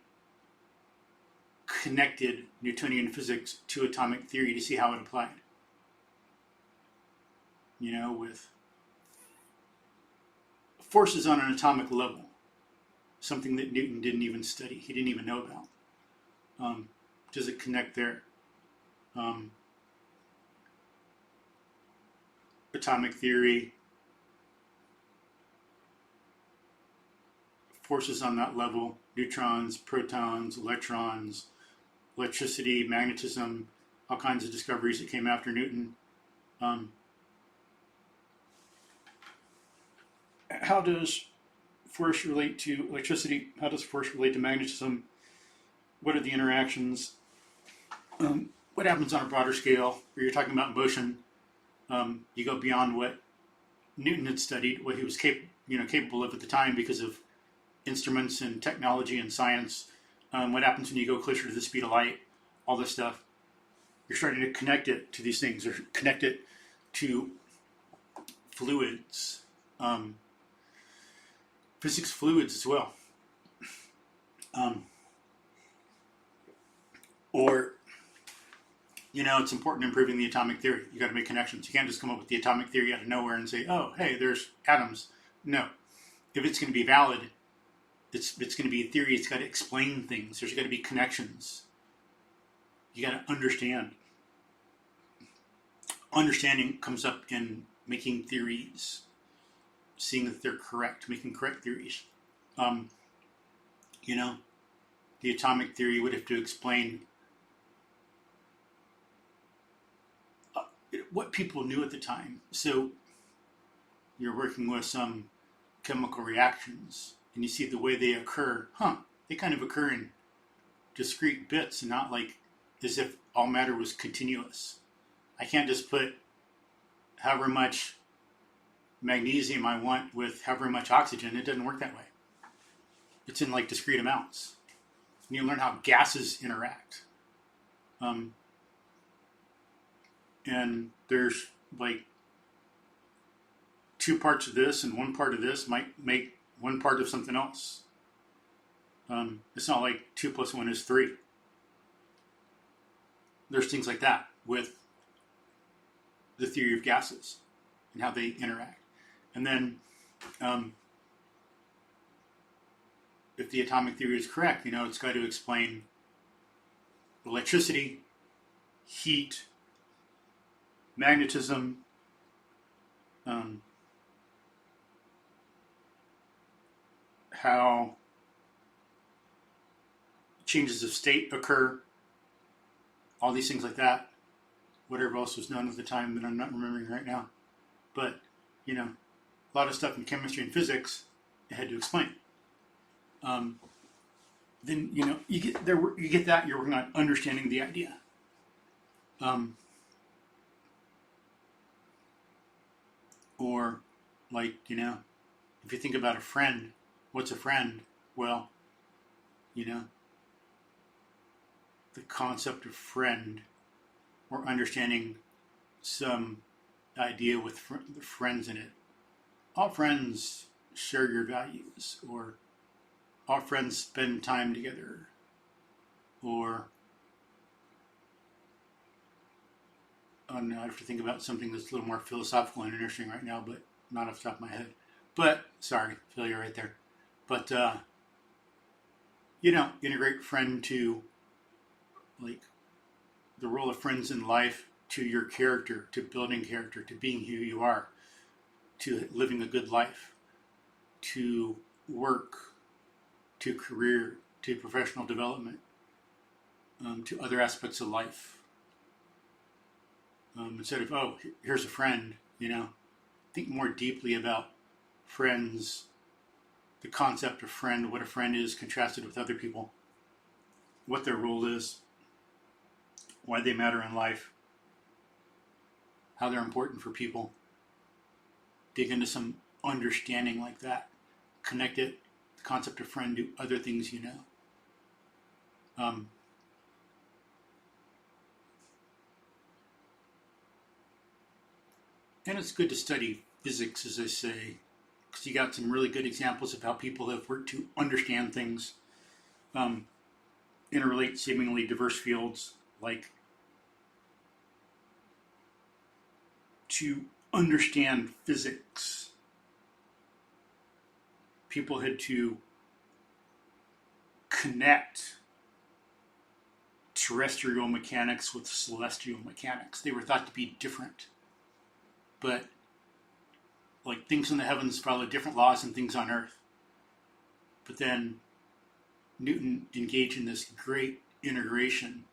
connected Newtonian physics to atomic theory to see how it applied. You know, with forces on an atomic level, something that Newton didn't even study, he didn't even know about. Does it connect there? Atomic theory, forces on that level, neutrons, protons, electrons, electricity, magnetism, all kinds of discoveries that came after Newton. How does force relate to electricity? How does force relate to magnetism? What are the interactions? What happens on a broader scale? Where you're talking about motion, you go beyond what Newton had studied, what he was capable of at the time because of instruments and technology and science. What happens when you go closer to the speed of light? All this stuff. You're starting to connect it to these things, or connect it to fluids. Physics fluids as well. Or, you know, it's important in proving the atomic theory. You got to make connections. You can't just come up with the atomic theory out of nowhere and say, oh, hey, there's atoms. No. If it's going to be valid, it's going to be a theory. It's got to explain things. There's got to be connections. You got to understand. Understanding comes up in making theories, seeing that they're correct, making correct theories. You know, the atomic theory would have to explain what people knew at the time. So you're working with some chemical reactions, and you see the way they occur. They kind of occur in discrete bits and not like as if all matter was continuous. I can't just put however much magnesium I want with however much oxygen. It doesn't work that way. It's in like discrete amounts. And you learn how gases interact. And there's like 2 parts of this and 1 part of this might make 1 part of something else. It's not like 2 + 1 is 3. There's things like that with the theory of gases and how they interact. And then if the atomic theory is correct, you know, it's got to explain electricity, heat, magnetism, how changes of state occur, all these things like that, whatever else was known at the time that I'm not remembering right now. But, you know, a lot of stuff in chemistry and physics it had to explain. Then, you know, you get that, you're working on understanding the idea. Or, like, you know, if you think about a friend, what's a friend? Well, you know, the concept of friend, or understanding some idea with friends in it. All friends share your values, or all friends spend time together, or I don't know, I have to think about something that's a little more philosophical and interesting right now, but not off the top of my head. But, sorry, failure right there. But, you know, integrate friend to, like, the role of friends in life to your character, to building character, to being who you are, to living a good life, to work, to career, to professional development. to other aspects of life. Instead of, oh, here's a friend, think more deeply about friends, the concept of friend, what a friend is contrasted with other people, what their role is, why they matter in life, how they're important for people. Dig into some understanding like that. Connect it, the concept of friend, to other things you know. And it's good to study physics, as I say, because you got some really good examples of how people have worked to understand things, interrelate seemingly diverse fields, like to understand physics, people had to connect terrestrial mechanics with celestial mechanics. They were thought to be different. But like things in the heavens follow different laws than things on earth. But then Newton engaged in this great integration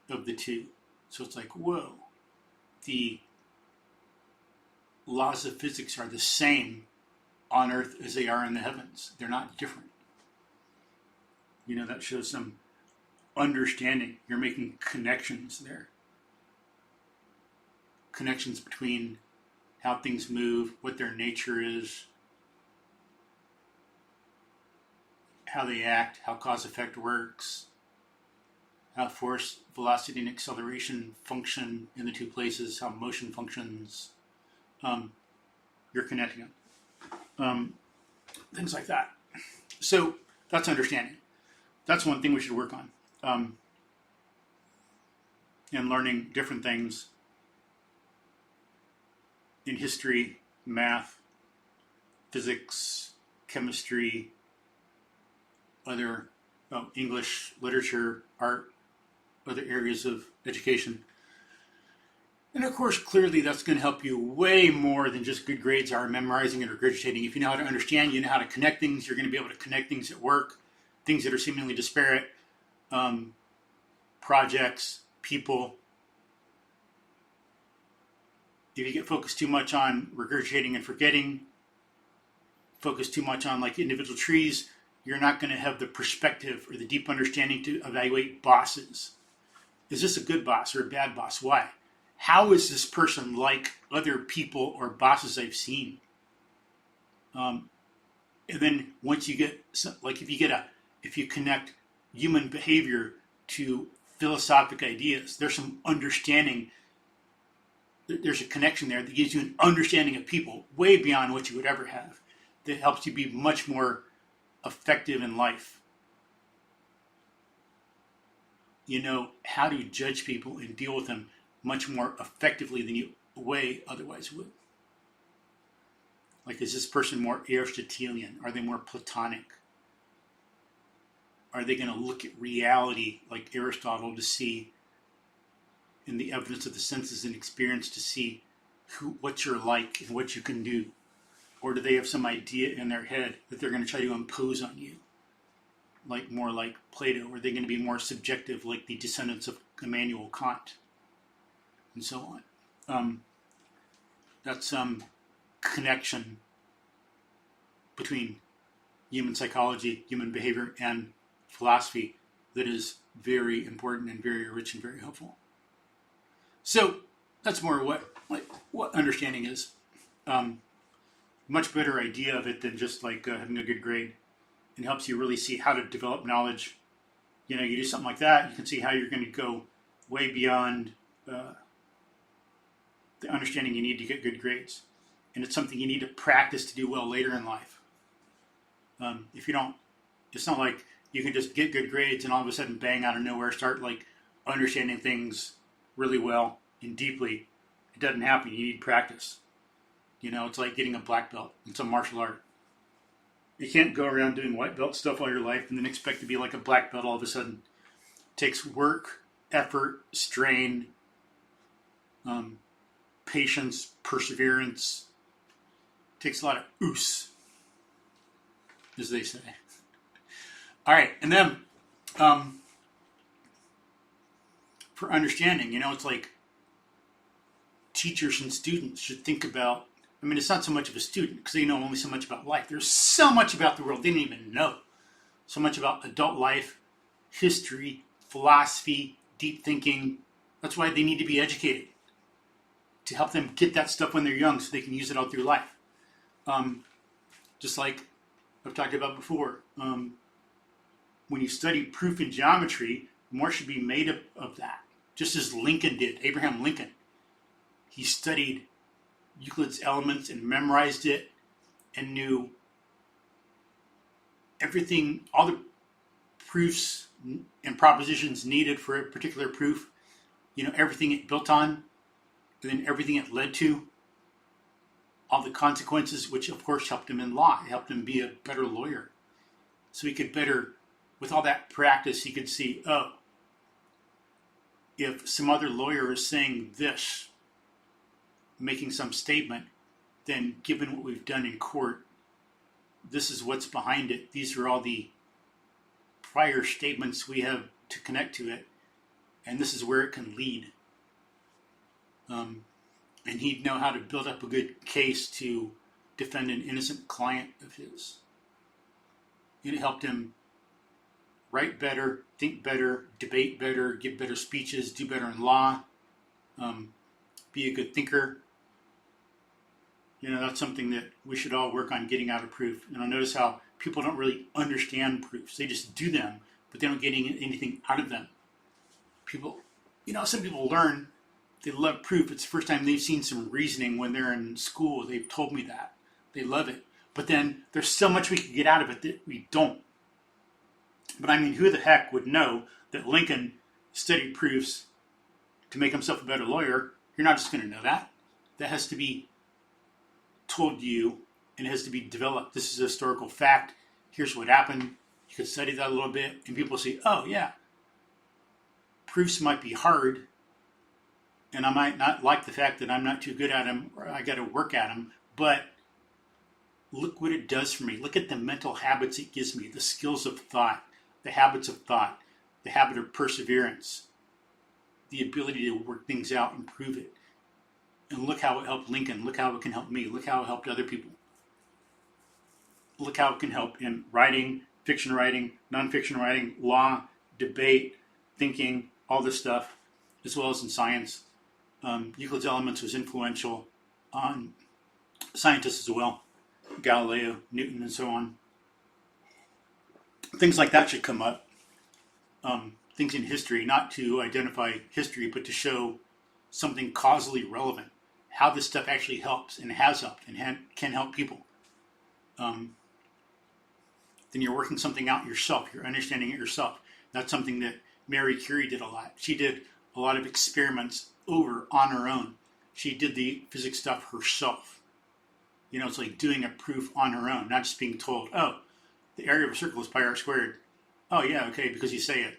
of the two. So it's like, whoa, the laws of physics are the same on earth as they are in the heavens. They're not different. That shows some understanding. You're making connections there. Connections between how things move, what their nature is, how they act, how cause-effect works, how force, velocity, and acceleration function in the two places, how motion functions. You're connecting them. Things like that. So that's understanding. That's one thing we should work on. And learning different things in history, math, physics, chemistry, other English, literature, art, other areas of education. And of course, clearly that's going to help you way more than just good grades are memorizing and regurgitating. If you know how to understand, you know how to connect things, you're going to be able to connect things at work, things that are seemingly disparate, projects, people. If you get focused too much on regurgitating and forgetting, focus too much on like individual trees, you're not going to have the perspective or the deep understanding to evaluate bosses. Is this a good boss or a bad boss? Why? How is this person like other people or bosses I've seen? And then once you get, like if you connect human behavior to philosophic ideas, there's some understanding. There's a connection there that gives you an understanding of people way beyond what you would ever have. That helps you be much more effective in life. You know how to judge people and deal with them much more effectively than you otherwise would. Like, is this person more Aristotelian? Are they more Platonic? Are they going to look at reality like Aristotle to see, in the evidence of the senses and experience, to see what you're like and what you can do? Or do they have some idea in their head that they're going to try to impose on you? More like Plato? Or are they going to be more subjective like the descendants of Immanuel Kant? And so on. That's some connection between human psychology, human behavior, and philosophy that is very important and very rich and very helpful. So that's more what understanding is. Much better idea of it than just having a good grade. It helps you really see how to develop knowledge. You do something like that, you can see how you're going to go way beyond the understanding you need to get good grades. And it's something you need to practice to do well later in life. If you don't, it's not like you can just get good grades and all of a sudden bang out of nowhere start understanding things really well and deeply. It doesn't happen. You need practice. It's like getting a black belt in some martial art. You can't go around doing white belt stuff all your life and then expect to be like a black belt all of a sudden. It takes work, effort, strain, patience, perseverance. It takes a lot of oos, as they say. All right, and then for understanding. It's like teachers and students should think about, it's not so much of a student because they know only so much about life. There's so much about the world they don't even know. So much about adult life, history, philosophy, deep thinking. That's why they need to be educated, to help them get that stuff when they're young so they can use it all through life. Just like I've talked about before, when you study proof in geometry, more should be made up of that. Just as Lincoln did, Abraham Lincoln. He studied Euclid's Elements and memorized it and knew everything, all the proofs and propositions needed for a particular proof, everything it built on, and then everything it led to, all the consequences, which of course helped him in law. It helped him be a better lawyer. So he could better, with all that practice, he could see, if some other lawyer is saying this, making some statement, then given what we've done in court, this is what's behind it. These are all the prior statements we have to connect to it, and this is where it can lead. And he'd know how to build up a good case to defend an innocent client of his. It helped him write better, think better, debate better, give better speeches, do better in law, be a good thinker. That's something that we should all work on getting out of proof. Notice how people don't really understand proofs. They just do them, but they don't get anything out of them. Some people learn, they love proof. It's the first time they've seen some reasoning when they're in school. They've told me that. They love it. But then there's so much we can get out of it that we don't. But who the heck would know that Lincoln studied proofs to make himself a better lawyer? You're not just going to know that. That has to be told to you, and it has to be developed. This is a historical fact. Here's what happened. You could study that a little bit, and people say, oh yeah, proofs might be hard, and I might not like the fact that I'm not too good at them, or I got to work at them, but look what it does for me. Look at the mental habits it gives me, the skills of thought, the habits of thought, the habit of perseverance, the ability to work things out and prove it. And look how it helped Lincoln. Look how it can help me. Look how it helped other people. Look how it can help in writing, fiction writing, nonfiction writing, law, debate, thinking, all this stuff, as well as in science. Euclid's Elements was influential on scientists as well. Galileo, Newton, and so on. Things like that should come up. Things in history, not to identify history, but to show something causally relevant. How this stuff actually helps and has helped and can help people. Then you're working something out yourself. You're understanding it yourself. That's something that Mary Curie did a lot. She did a lot of experiments on her own. She did the physics stuff herself. It's like doing a proof on her own, not just being told, oh, the area of a circle is pi r squared. Oh yeah, okay, because you say it.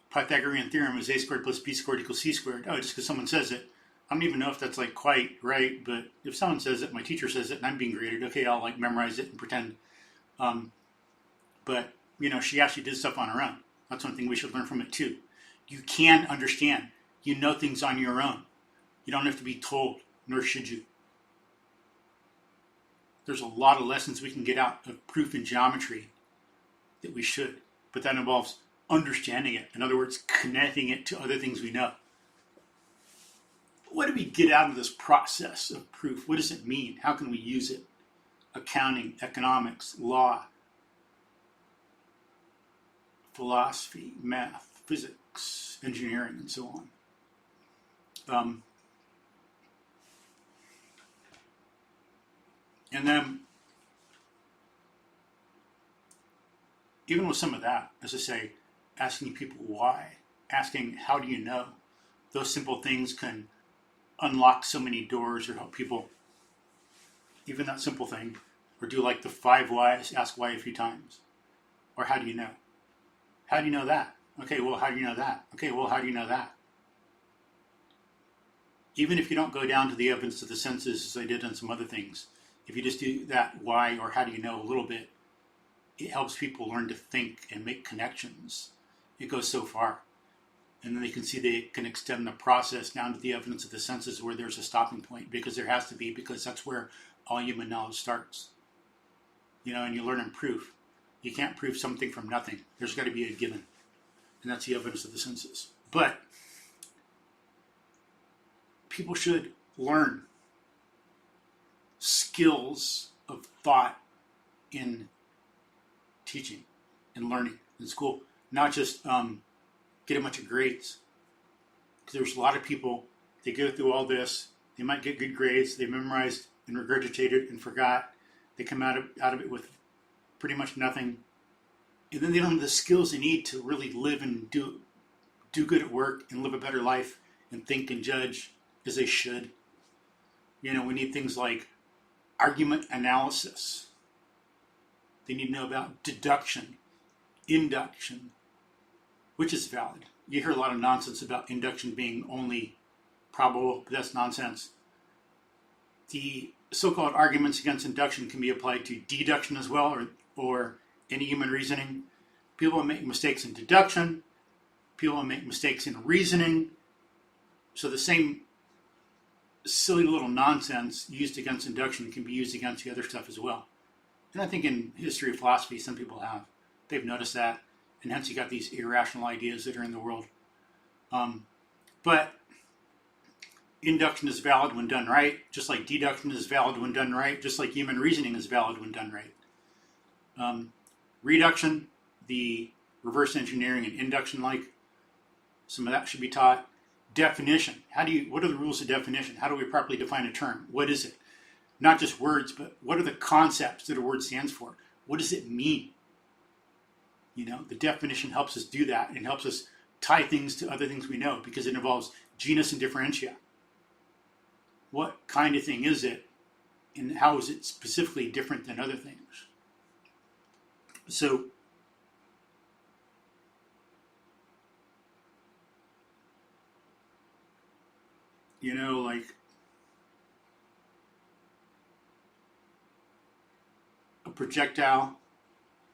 Pythagorean theorem is a squared plus b squared equals c squared. Oh, just because someone says it. I don't even know if that's quite right, but if someone says it, my teacher says it, and I'm being graded, okay, I'll memorize it and pretend. But she actually did stuff on her own. That's one thing we should learn from it too. You can understand. You know things on your own. You don't have to be told, nor should you. There's a lot of lessons we can get out of proof in geometry that we should, but that involves understanding it. In other words, connecting it to other things we know. What do we get out of this process of proof? What does it mean? How can we use it? Accounting, economics, law, philosophy, math, physics, engineering, and so on. And then, even with some of that, as I say, asking people why, asking how do you know, those simple things can unlock so many doors or help people. Even that simple thing, or do the 5 whys, ask why a few times. Or how do you know? How do you know that? Okay, well, how do you know that? Okay, well, how do you know that? Even if you don't go down to the evidence of the senses as I did on some other things, if you just do that why or how do you know a little bit, it helps people learn to think and make connections. It goes so far. And then they can see they can extend the process down to the evidence of the senses where there's a stopping point, because there has to be, because that's where all human knowledge starts. And you learn in proof. You can't prove something from nothing. There's got to be a given. And that's the evidence of the senses. But people should learn skills of thought in teaching and learning in school, not just get a bunch of grades. Because there's a lot of people, they go through all this, they might get good grades, they memorized and regurgitated and forgot, they come out of it with pretty much nothing, and then they don't have the skills they need to really live and do good at work and live a better life and think and judge as they should. We need things like argument analysis. They need to know about deduction, induction, which is valid. You hear a lot of nonsense about induction being only probable, but that's nonsense. The so-called arguments against induction can be applied to deduction as well, or any human reasoning. People make mistakes in deduction. People make mistakes in reasoning. So the same silly little nonsense used against induction can be used against the other stuff as well. And I think in history of philosophy, some people have. They've noticed that. And hence you got these irrational ideas that are in the world. But induction is valid when done right, just like deduction is valid when done right, just like human reasoning is valid when done right. Reduction, the reverse engineering and induction some of that should be taught. Definition, what are the rules of definition? How do we properly define a term? What is it? Not just words, but what are the concepts that a word stands for? What does it mean? The definition helps us do that and helps us tie things to other things we know, because it involves genus and differentia. What kind of thing is it, and how is it specifically different than other things? So, a projectile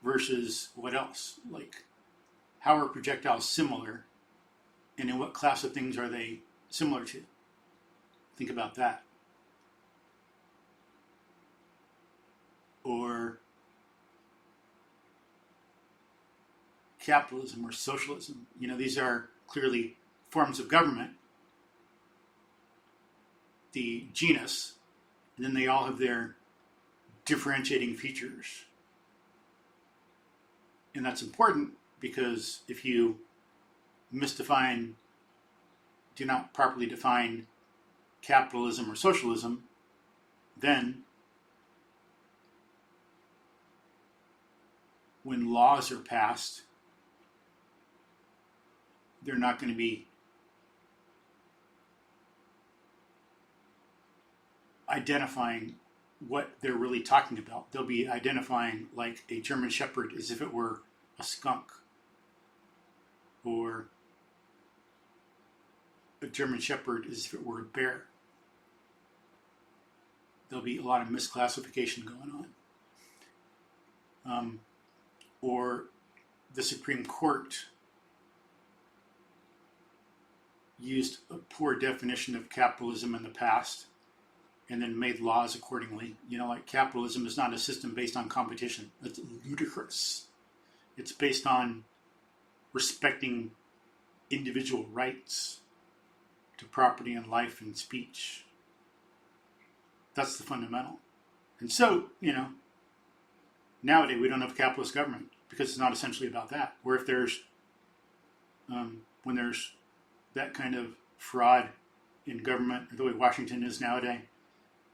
versus what else? How are projectiles similar, and in what class of things are they similar to? Think about that. Or capitalism or socialism. These are clearly forms of government. The genus, and then they all have their differentiating features. And that's important because if you do not properly define capitalism or socialism, then when laws are passed, they're not going to be identifying what they're really talking about. They'll be identifying like a German Shepherd as if it were a skunk, or a German Shepherd as if it were a bear. There'll be a lot of misclassification going on. Or the Supreme Court used a poor definition of capitalism in the past and then made laws accordingly. Like capitalism is not a system based on competition. That's ludicrous. It's based on respecting individual rights to property and life and speech. That's the fundamental. And so, nowadays we don't have a capitalist government because it's not essentially about that. Where if there's, when there's that kind of fraud in government, the way Washington is nowadays,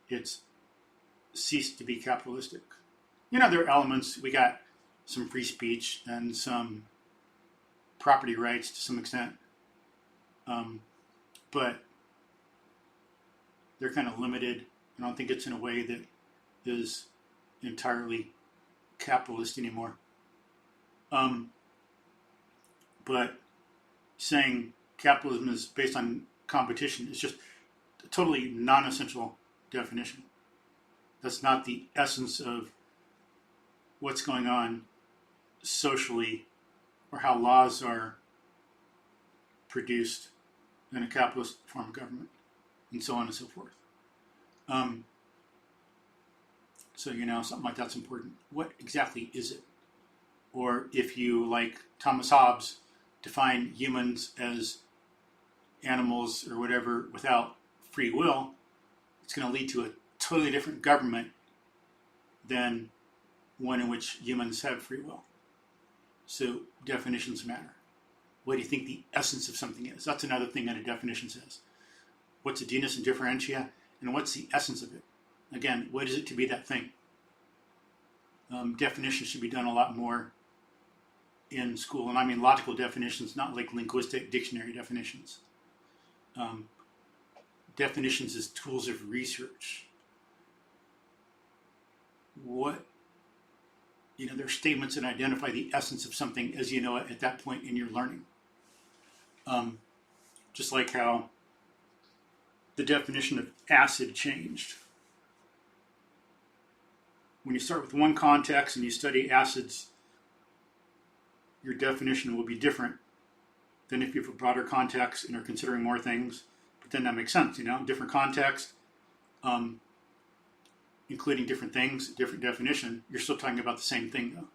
it's ceased to be capitalistic. There are elements. We got some free speech and some property rights to some extent, but they're kind of limited. I don't think it's in a way that is entirely capitalist anymore. But saying capitalism is based on competition is just a totally non-essential definition. That's not the essence of what's going on socially or how laws are produced in a capitalist form of government, and so on and so forth. So, something like that's important. What exactly is it? Or if you, like Thomas Hobbes, define humans as animals or whatever without free will, it's going to lead to a totally different government than one in which humans have free will. So definitions matter. What do you think the essence of something is? That's another thing that a definition says. What's a genus and differentia, and what's the essence of it? Again, what is it to be that thing? Definitions should be done a lot more in school, and I mean logical definitions, not like linguistic dictionary definitions. Definitions as tools of research. They're statements that identify the essence of something as you know it at that point in your learning. Just like how the definition of acid changed. When you start with one context and you study acids, your definition will be different than if you have a broader context and are considering more things. But then that makes sense, different context, including different things, different definition. You're still talking about the same thing, though.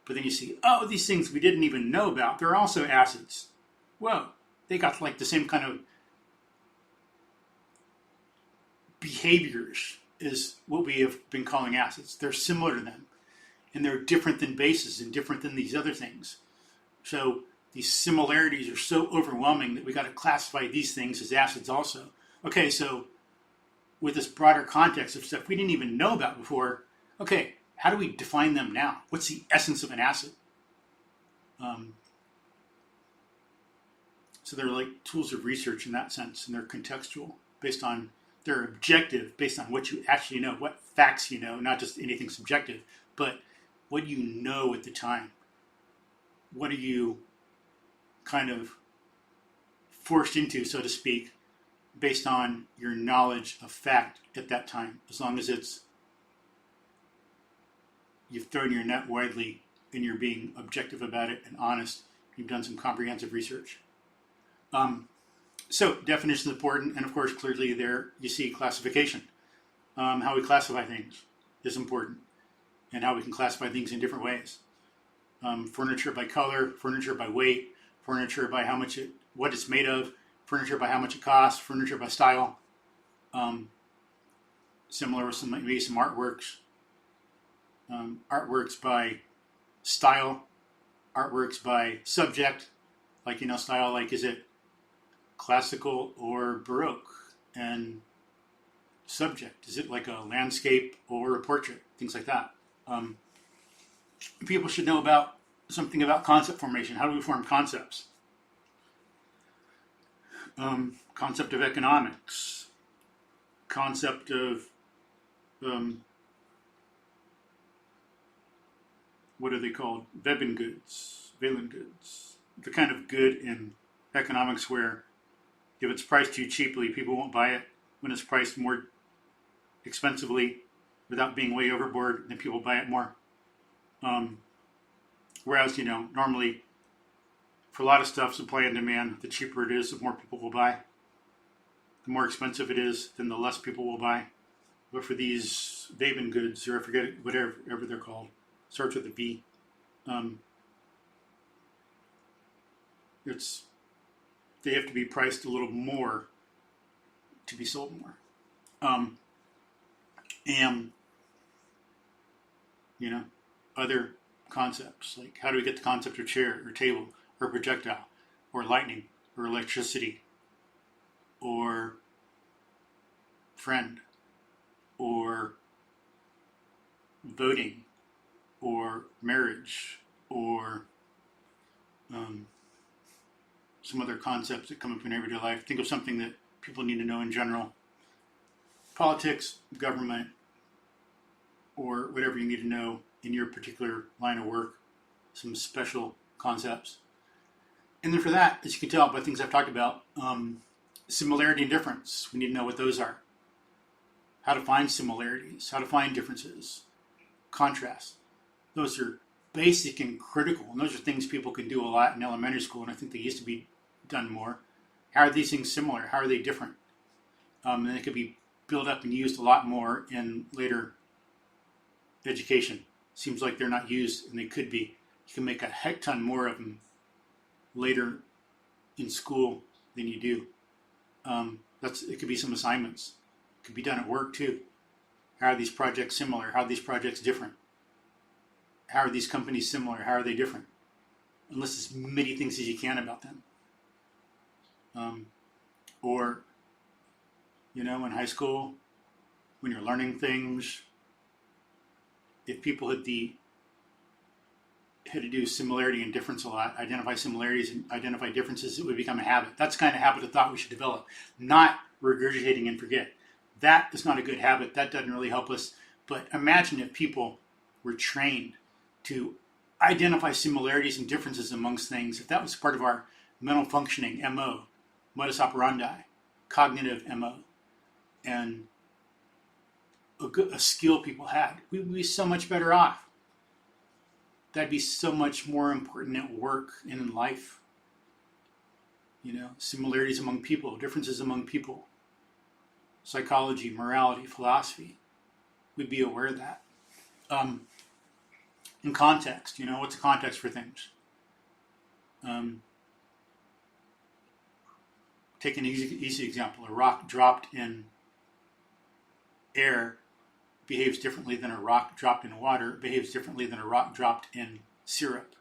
But then you see, these things we didn't even know about, they're also acids. Whoa, they got like the same kind of behaviors as what we have been calling acids. They're similar to them. And they're different than bases and different than these other things. So these similarities are so overwhelming that we got to classify these things as acids also. Okay, so with this broader context of stuff we didn't even know about before, okay, how do we define them now? What's the essence of an acid? So they're like tools of research in that sense, and they're contextual, they're objective, based on what you actually know, what facts you know, not just anything subjective, but what you know at the time. What are you kind of forced into, so to speak, based on your knowledge of fact at that time, as long as you've thrown your net widely and you're being objective about it and honest, you've done some comprehensive research. So definition is important, and of course clearly there you see classification. How we classify things is important, and how we can classify things in different ways. Furniture by color, furniture by weight, furniture by what it's made of, furniture by how much it costs, furniture by style. Similar with maybe some artworks. Artworks by style, artworks by subject, style, like is it classical or Baroque? And subject, is it like a landscape or a portrait? Things like that. People should know something about concept formation. How do we form concepts? Concept of economics, concept of what are they called? Veben goods, the kind of good in economics where if it's priced too cheaply, people won't buy it. When it's priced more expensively, without being way overboard, then people buy it more. Whereas, normally for a lot of stuff, supply and demand, the cheaper it is, the more people will buy. The more expensive it is, then the less people will buy. But for these Veben goods, or I forget whatever they're called, starts with a V. They have to be priced a little more to be sold more. And other concepts, like how do we get the concept of chair or table or projectile or lightning or electricity or friend or voting or marriage or some other concepts that come up in everyday life. Think of something that people need to know in general. Politics, government, or whatever you need to know in your particular line of work, some special concepts. And then for that, as you can tell by things I've talked about, similarity and difference, we need to know what those are. How to find similarities, how to find differences, contrast. Those are basic and critical, and those are things people can do a lot in elementary school, and I think they used to be done more. How are these things similar? How are they different? And they could be built up and used a lot more in later education. Seems like they're not used, and they could be. You can make a heck ton more of them later in school than you do. It could be some assignments. It could be done at work too. How are these projects similar? How are these projects different? How are these companies similar? How are they different? And list as many things as you can about them. Or, in high school, when you're learning things, if people had to do similarity and difference a lot, identify similarities and identify differences, it would become a habit. That's the kind of habit of thought we should develop, not regurgitating and forget. That is not a good habit. That doesn't really help us. But imagine if people were trained to identify similarities and differences amongst things, if that was part of our mental functioning, MO, modus operandi, cognitive MO, and a skill people had, we would be so much better off. That'd be so much more important at work and in life. Similarities among people, differences among people, psychology, morality, philosophy. We'd be aware of that. In context, what's the context for things? Take an easy example. A rock dropped in air behaves differently than a rock dropped in water. It behaves differently than a rock dropped in syrup.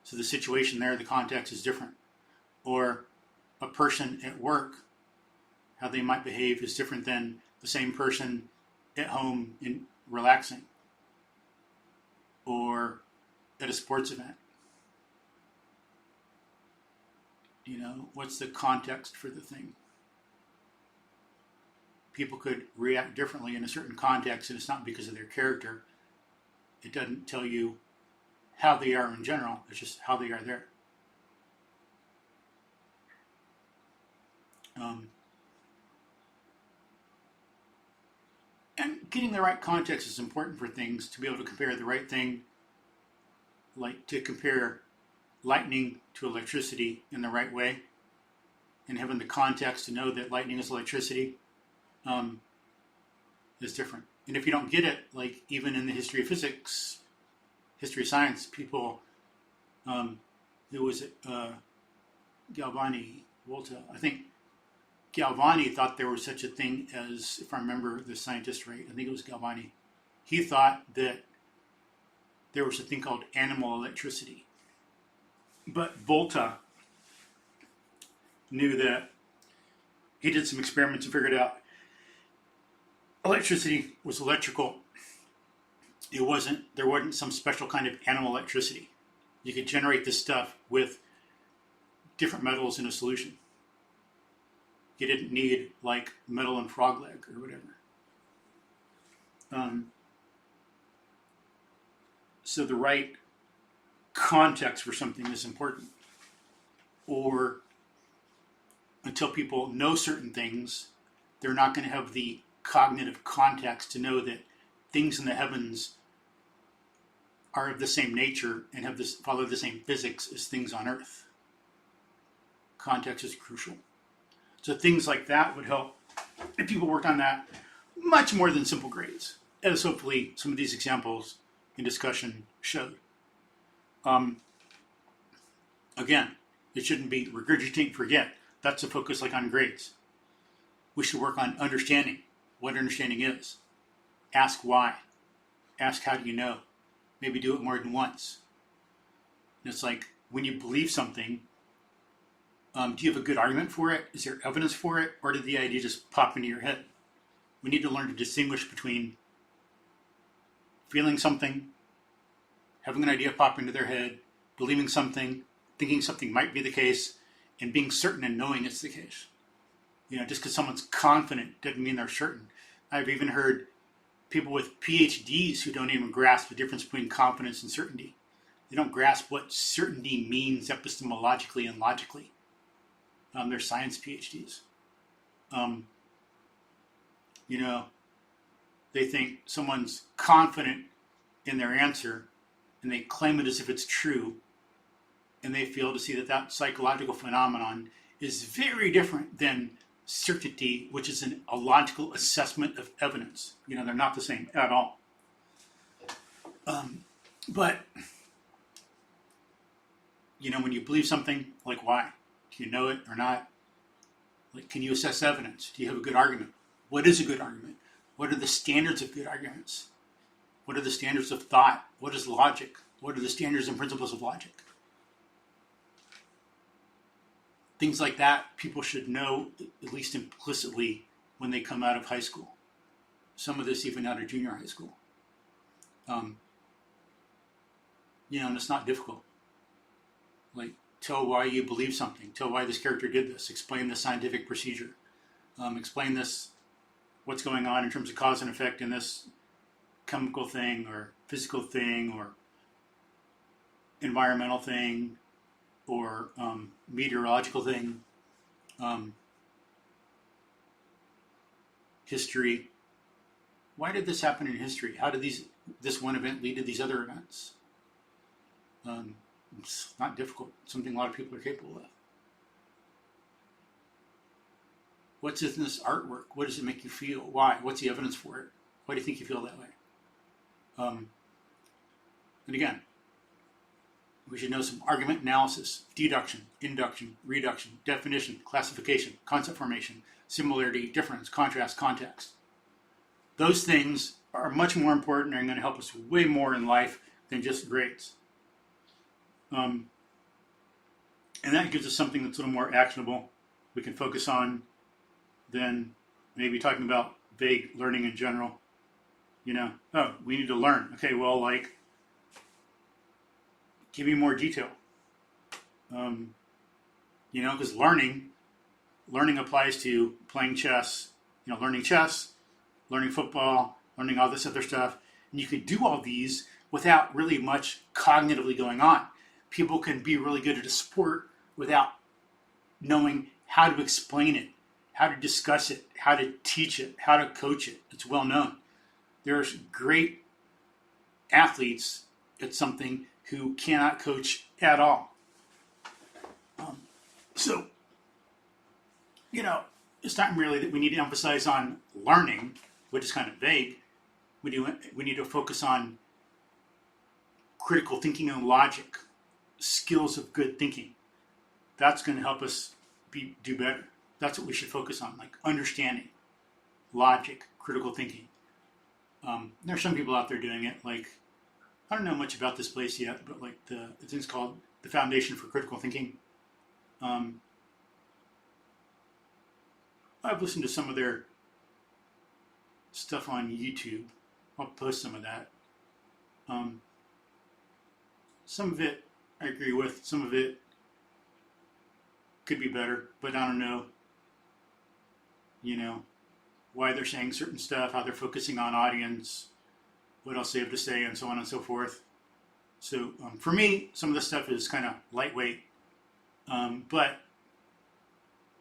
So the situation there, the context is different. Or a person at work, how they might behave is different than the same person at home in relaxing. Or at a sports event. What's the context for the thing? People could react differently in a certain context, and it's not because of their character. It doesn't tell you how they are in general. It's just how they are there. And getting the right context is important for things, to be able to compare the right thing, like to compare lightning to electricity in the right way, and having the context to know that lightning is electricity is different. And if you don't get it, like even in the history of physics, history of science, people, who was it, Galvani, Volta, I think Galvani thought there was such a thing as, if I remember the scientist right, I think it was Galvani. He thought that there was a thing called animal electricity. But Volta knew that he did some experiments and figured out electricity was electrical. There wasn't some special kind of animal electricity. You could generate this stuff with different metals in a solution. You didn't need like metal and frog leg or whatever. So the right context for something is important. Or until people know certain things, they're not going to have the cognitive context to know that things in the heavens are of the same nature and follow the same physics as things on Earth. Context is crucial. So things like that would help if people worked on that much more than simple grades, as hopefully some of these examples in discussion showed. Again, it shouldn't be regurgitate, forget. That's the focus like on grades. We should work on understanding what understanding is. Ask why. Ask how do you know. Maybe do it more than once. And it's like when you believe something, do you have a good argument for it? Is there evidence for it? Or did the idea just pop into your head? We need to learn to distinguish between feeling something, having an idea pop into their head, believing something, thinking something might be the case, and being certain and knowing it's the case. Just because someone's confident doesn't mean they're certain. I've even heard people with PhDs who don't even grasp the difference between confidence and certainty. They don't grasp what certainty means epistemologically and logically. They're science PhDs. They think someone's confident in their answer and they claim it as if it's true, and they fail to see that that psychological phenomenon is very different than certainty, which is a logical assessment of evidence. They're not the same at all. But when you believe something, like, why? Do you know it or not? Like, can you assess evidence? Do you have a good argument? What is a good argument? What are the standards of good arguments? What are the standards of thought? What is logic? What are the standards and principles of logic? Things like that, people should know, at least implicitly, when they come out of high school. Some of this even out of junior high school. And it's not difficult. Like, tell why you believe something. Tell why this character did this. Explain the scientific procedure. Explain this, what's going on in terms of cause and effect in this chemical thing or physical thing or environmental thing or meteorological thing, history. Why did this happen in history? How did this one event lead to these other events? It's not difficult. It's something a lot of people are capable of. What's in this artwork? What does it make you feel? Why? What's the evidence for it? Why do you think you feel that way? And again, we should know some argument analysis, deduction, induction, reduction, definition, classification, concept formation, similarity, difference, contrast, context. Those things are much more important and are going to help us way more in life than just grades. And that gives us something that's a little more actionable we can focus on than maybe talking about vague learning in general. We need to learn. Okay, well, give me more detail. Because learning applies to playing chess, learning chess, learning football, learning all this other stuff. And you can do all these without really much cognitively going on. People can be really good at a sport without knowing how to explain it, how to discuss it, how to teach it, how to coach it. It's well known. There's great athletes at something who cannot coach at all. So, it's not really that we need to emphasize on learning, which is kind of vague. We need to focus on critical thinking and logic, skills of good thinking. That's going to help us do better. That's what we should focus on, like understanding, logic, critical thinking. There are some people out there doing it. Like, I don't know much about this place yet, but the thing's called the Foundation for Critical Thinking. I've listened to some of their stuff on YouTube. I'll post some of that. Some of it I agree with. Some of it could be better, but I don't know. Why they're saying certain stuff, how they're focusing on audience, what else they have to say, and so on and so forth. So for me, some of this stuff is kind of lightweight, but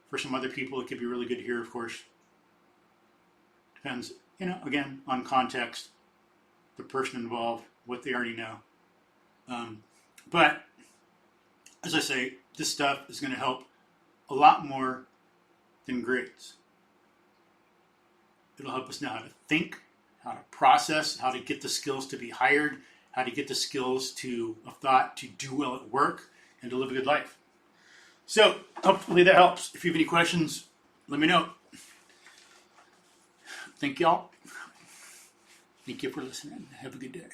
for some other people, it could be really good to hear, of course. Depends, again, on context, the person involved, what they already know. But as I say, this stuff is going to help a lot more than grades. It'll help us know how to think, how to process, how to get the skills to be hired, how to get the skills of thought to do well at work and to live a good life. So hopefully that helps. If you have any questions, let me know. Thank y'all. Thank you for listening. Have a good day.